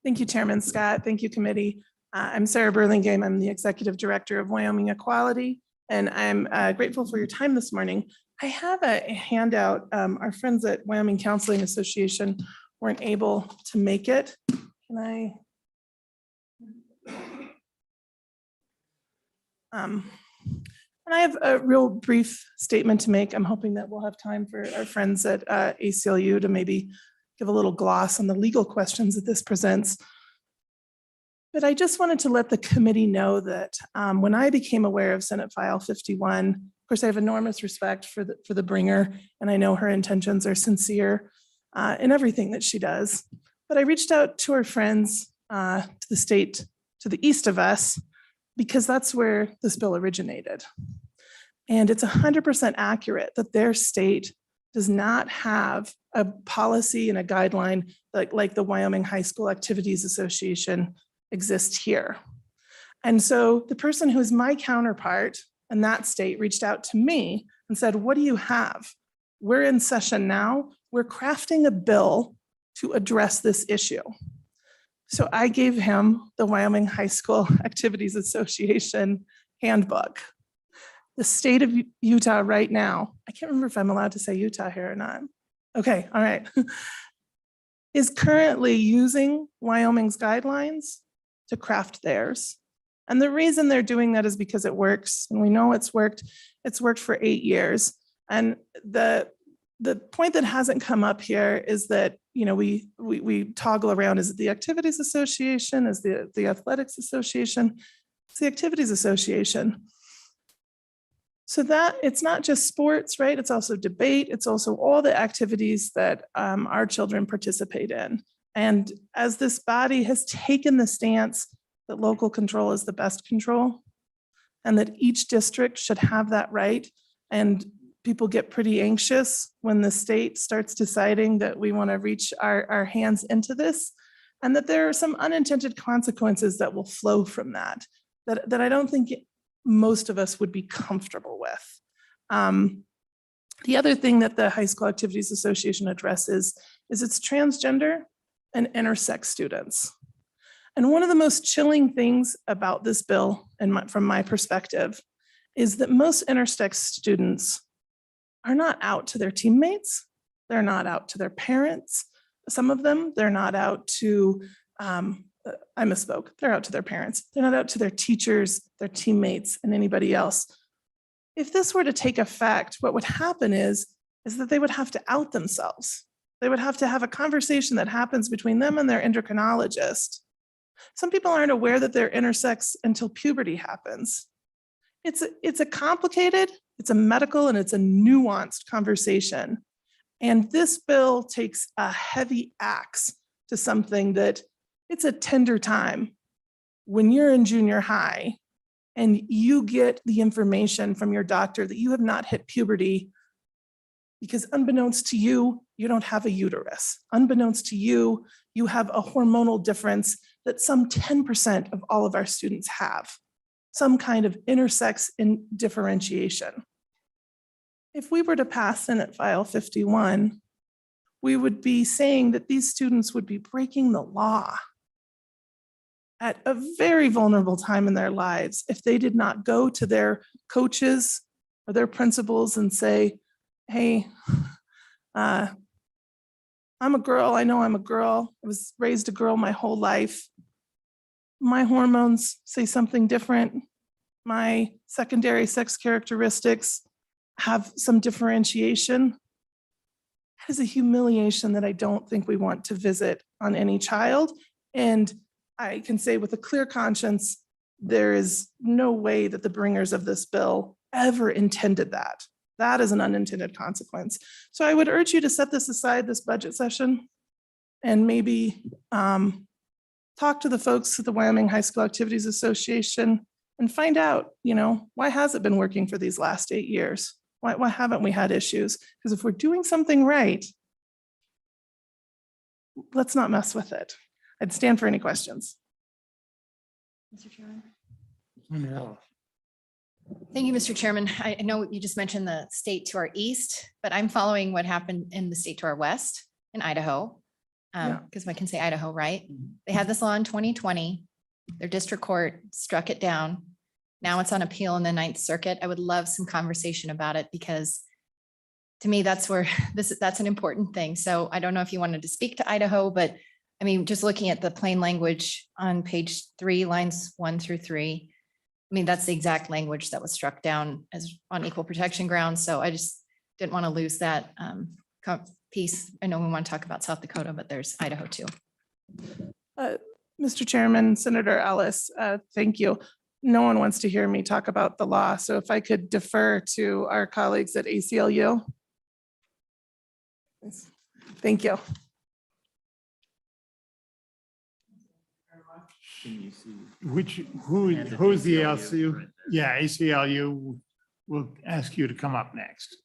Thank you, Chairman Scott. Thank you, committee. I'm Sarah Burlingame. I'm the Executive Director of Wyoming Equality, and I'm grateful for your time this morning. I have a handout. Our friends at Wyoming Counseling Association weren't able to make it. Can I? And I have a real brief statement to make. I'm hoping that we'll have time for our friends at ACLU to maybe give a little gloss on the legal questions that this presents. But I just wanted to let the committee know that when I became aware of Senate File 51, of course, I have enormous respect for the bringer, and I know her intentions are sincere in everything that she does. But I reached out to our friends to the state to the east of us, because that's where this bill originated. And it's 100% accurate that their state does not have a policy and a guideline like the Wyoming High School Activities Association exists here. And so the person who is my counterpart in that state reached out to me and said, what do you have? We're in session now. We're crafting a bill to address this issue. So I gave him the Wyoming High School Activities Association handbook. The state of Utah right now, I can't remember if I'm allowed to say Utah here or not. Okay, all right. Is currently using Wyoming's guidelines to craft theirs. And the reason they're doing that is because it works. And we know it's worked. It's worked for 8 years. And the point that hasn't come up here is that, you know, we toggle around. Is it the Activities Association? Is the Athletics Association? It's the Activities Association. So that it's not just sports, right? It's also debate. It's also all the activities that our children participate in. And as this body has taken the stance that local control is the best control, and that each district should have that right, and people get pretty anxious when the state starts deciding that we want to reach our hands into this, and that there are some unintended consequences that will flow from that I don't think most of us would be comfortable with. The other thing that the High School Activities Association addresses is its transgender and intersex students. And one of the most chilling things about this bill, and from my perspective, is that most intersex students are not out to their teammates. They're not out to their parents. Some of them, they're not out to, I misspoke, they're out to their parents. They're not out to their teachers, their teammates, and anybody else. If this were to take effect, what would happen is that they would have to out themselves. They would have to have a conversation that happens between them and their endocrinologist. Some people aren't aware that they're intersex until puberty happens. It's a complicated, it's a medical, and it's a nuanced conversation. And this bill takes a heavy axe to something that it's a tender time when you're in junior high and you get the information from your doctor that you have not hit puberty because unbeknownst to you, you don't have a uterus. Unbeknownst to you, you have a hormonal difference that some 10% of all of our students have, some kind of intersex differentiation. If we were to pass Senate File 51, we would be saying that these students would be breaking the law at a very vulnerable time in their lives if they did not go to their coaches or their principals and say, hey, I'm a girl. I know I'm a girl. I was raised a girl my whole life. My hormones say something different. My secondary sex characteristics have some differentiation. That is a humiliation that I don't think we want to visit on any child. And I can say with a clear conscience, there is no way that the bringers of this bill ever intended that. That is an unintended consequence. So I would urge you to set this aside, this budget session, and maybe talk to the folks at the Wyoming High School Activities Association and find out, why has it been working for these last 8 years? Why haven't we had issues? Because if we're doing something right, let's not mess with it. I'd stand for any questions.
Mr. Chairman.
No.
Thank you, Mr. Chairman. I know you just mentioned the state to our east, but I'm following what happened in the state to our west in Idaho. Because I can say Idaho, right? They had this law in 2020. Their district court struck it down. Now it's on appeal in the Ninth Circuit. I would love some conversation about it because to me, that's where that's an important thing. So I don't know if you wanted to speak to Idaho, but I mean, just looking at the plain language on page 3, lines 1 through 3. I mean, that's the exact language that was struck down as on equal protection grounds. So I just didn't want to lose that piece. I know we want to talk about South Dakota, but there's Idaho too.
Mr. Chairman, Senator Ellis, thank you. No one wants to hear me talk about the law. So if I could defer to our colleagues at ACLU. Thank you.
Who's the ACLU? Yeah, ACLU will ask you to come up next.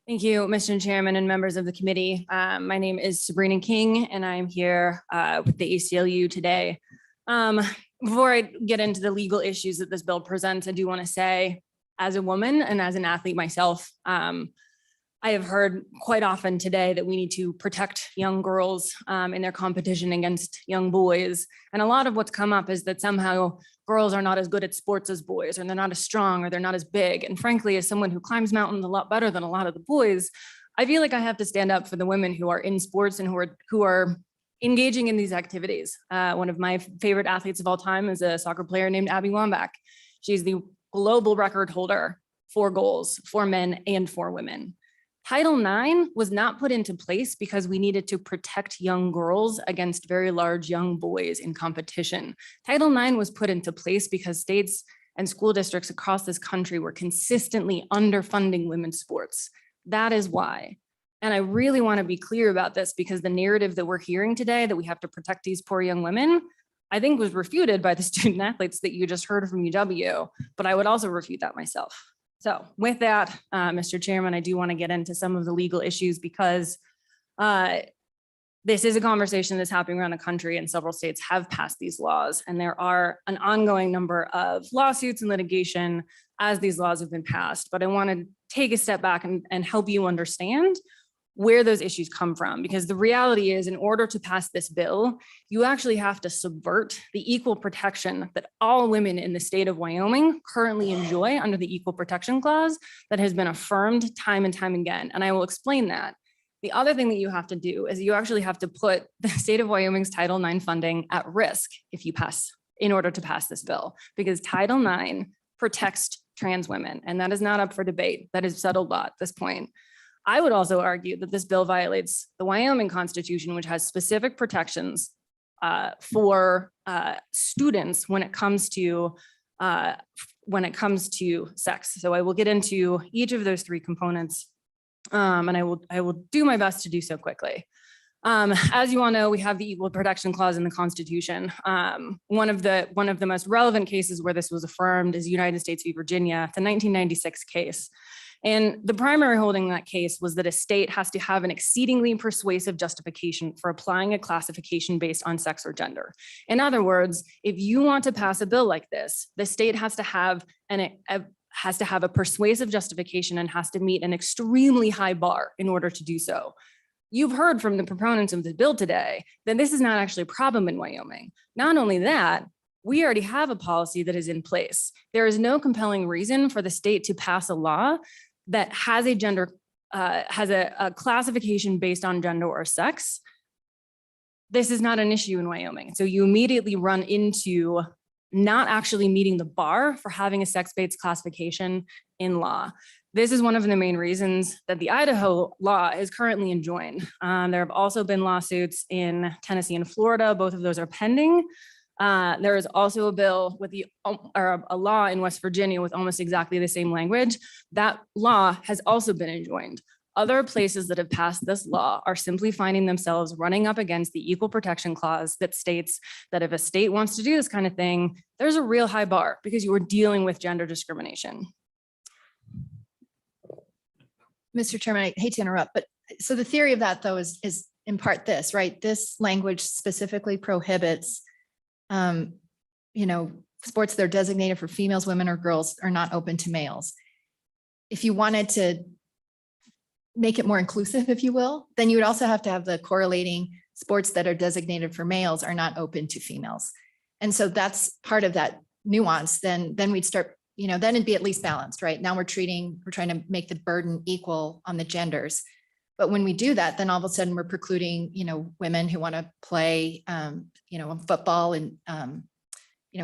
Thank you, Mr. Chairman and members of the committee. My name is Sabrina King, and I'm here with the ACLU today. Before I get into the legal issues that this bill presents, I do want to say, as a woman and as an athlete myself, I have heard quite often today that we need to protect young girls in their competition against young boys. And a lot of what's come up is that somehow girls are not as good at sports as boys, or they're not as strong, or they're not as big. And frankly, as someone who climbs mountains a lot better than a lot of the boys, I feel like I have to stand up for the women who are in sports and who are engaging in these activities. One of my favorite athletes of all time is a soccer player named Abby Wambach. She's the global record holder for goals for men and for women. Title IX was not put into place because we needed to protect young girls against very large young boys in competition. Title IX was put into place because states and school districts across this country were consistently underfunding women's sports. That is why. And I really want to be clear about this because the narrative that we're hearing today that we have to protect these poor young women, I think was refuted by the student athletes that you just heard from UW, but I would also refute that myself. So with that, Mr. Chairman, I do want to get into some of the legal issues because this is a conversation that's happening around the country and several states have passed these laws. And there are an ongoing number of lawsuits and litigation as these laws have been passed. But I want to take a step back and help you understand where those issues come from. Because the reality is, in order to pass this bill, you actually have to subvert the equal protection that all women in the state of Wyoming currently enjoy under the Equal Protection Clause that has been affirmed time and time again. And I will explain that. The other thing that you have to do is you actually have to put the state of Wyoming's Title IX funding at risk if you pass, in order to pass this bill, because Title IX protects trans women, and that is not up for debate. That is settled law at this point. I would also argue that this bill violates the Wyoming Constitution, which has specific protections for students when it comes to sex. So I will get into each of those three components, and I will do my best to do so quickly. As you all know, we have the Equal Protection Clause in the Constitution. One of the most relevant cases where this was affirmed is United States v. Virginia, the 1996 case. And the primary holding in that case was that a state has to have an exceedingly persuasive justification for applying a classification based on sex or gender. In other words, if you want to pass a bill like this, the state has to have a persuasive justification and has to meet an extremely high bar in order to do so. You've heard from the proponents of the bill today that this is not actually a problem in Wyoming. Not only that, we already have a policy that is in place. There is no compelling reason for the state to pass a law that has a gender has a classification based on gender or sex, this is not an issue in Wyoming. So you immediately run into not actually meeting the bar for having a sex-based classification in law. This is one of the main reasons that the Idaho law is currently enjoined. There have also been lawsuits in Tennessee and Florida. Both of those are pending. There is also a bill with or a law in West Virginia with almost exactly the same language. That law has also been enjoined. Other places that have passed this law are simply finding themselves running up against the Equal Protection Clause that states that if a state wants to do this kind of thing, there's a real high bar because you are dealing with gender discrimination.
Mr. Chairman, I hate to interrupt, but so the theory of that though is in part this, right? This language specifically prohibits, sports that are designated for females, women, or girls are not open to males. If you wanted to make it more inclusive, if you will, then you would also have to have the correlating sports that are designated for males are not open to females. And so that's part of that nuance. Then we'd start, then it'd be at least balanced, right? Now we're trying to make the burden equal on the genders. But when we do that, then all of a sudden we're precluding, women who want to play, football and,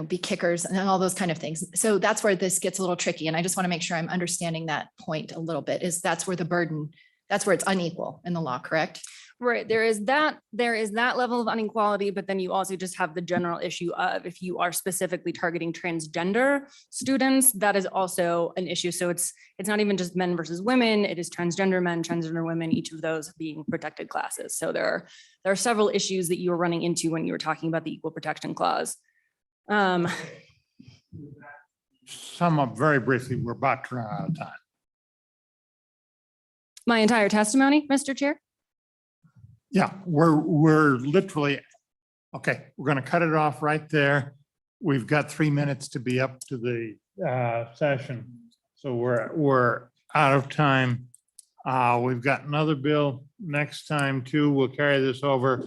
be kickers and all those kind of things. So that's where this gets a little tricky. And I just want to make sure I'm understanding that point a little bit, is that's where the burden, that's where it's unequal in the law, correct?
Right. There is that level of inequality, but then you also just have the general issue of if you are specifically targeting transgender students, that is also an issue. So it's not even just men versus women, it is transgender men, transgender women, each of those being protected classes. So there are several issues that you were running into when you were talking about the Equal Protection Clause.
Sum up very briefly, we're about to run out of time.
My entire testimony, Mr. Chair?
Yeah, we're literally, okay, we're going to cut it off right there. We've got 3 minutes to be up to the session. So we're out of time. We've got another bill next time too. We'll carry this over.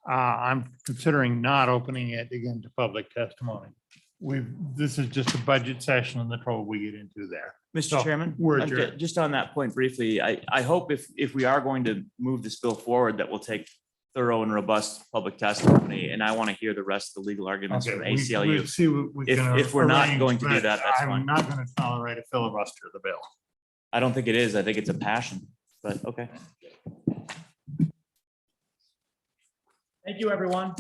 I'm considering not opening it again to public testimony. This is just a budget session and the trouble we get into there.
Mr.
So,
Chairman,
we're adjourned.
just on that point briefly, I hope if we are going to move this bill forward, that we'll take thorough and robust public testimony, and I want to hear the rest of the legal arguments from
Okay, we'll
ACLU.
see what we can
If we're not
arrange,
going to do
but
that, that's
I'm
fine.
not going to tolerate a filibuster of the bill.
I don't think it is. I think it's a passion, but okay. Thank you, everyone.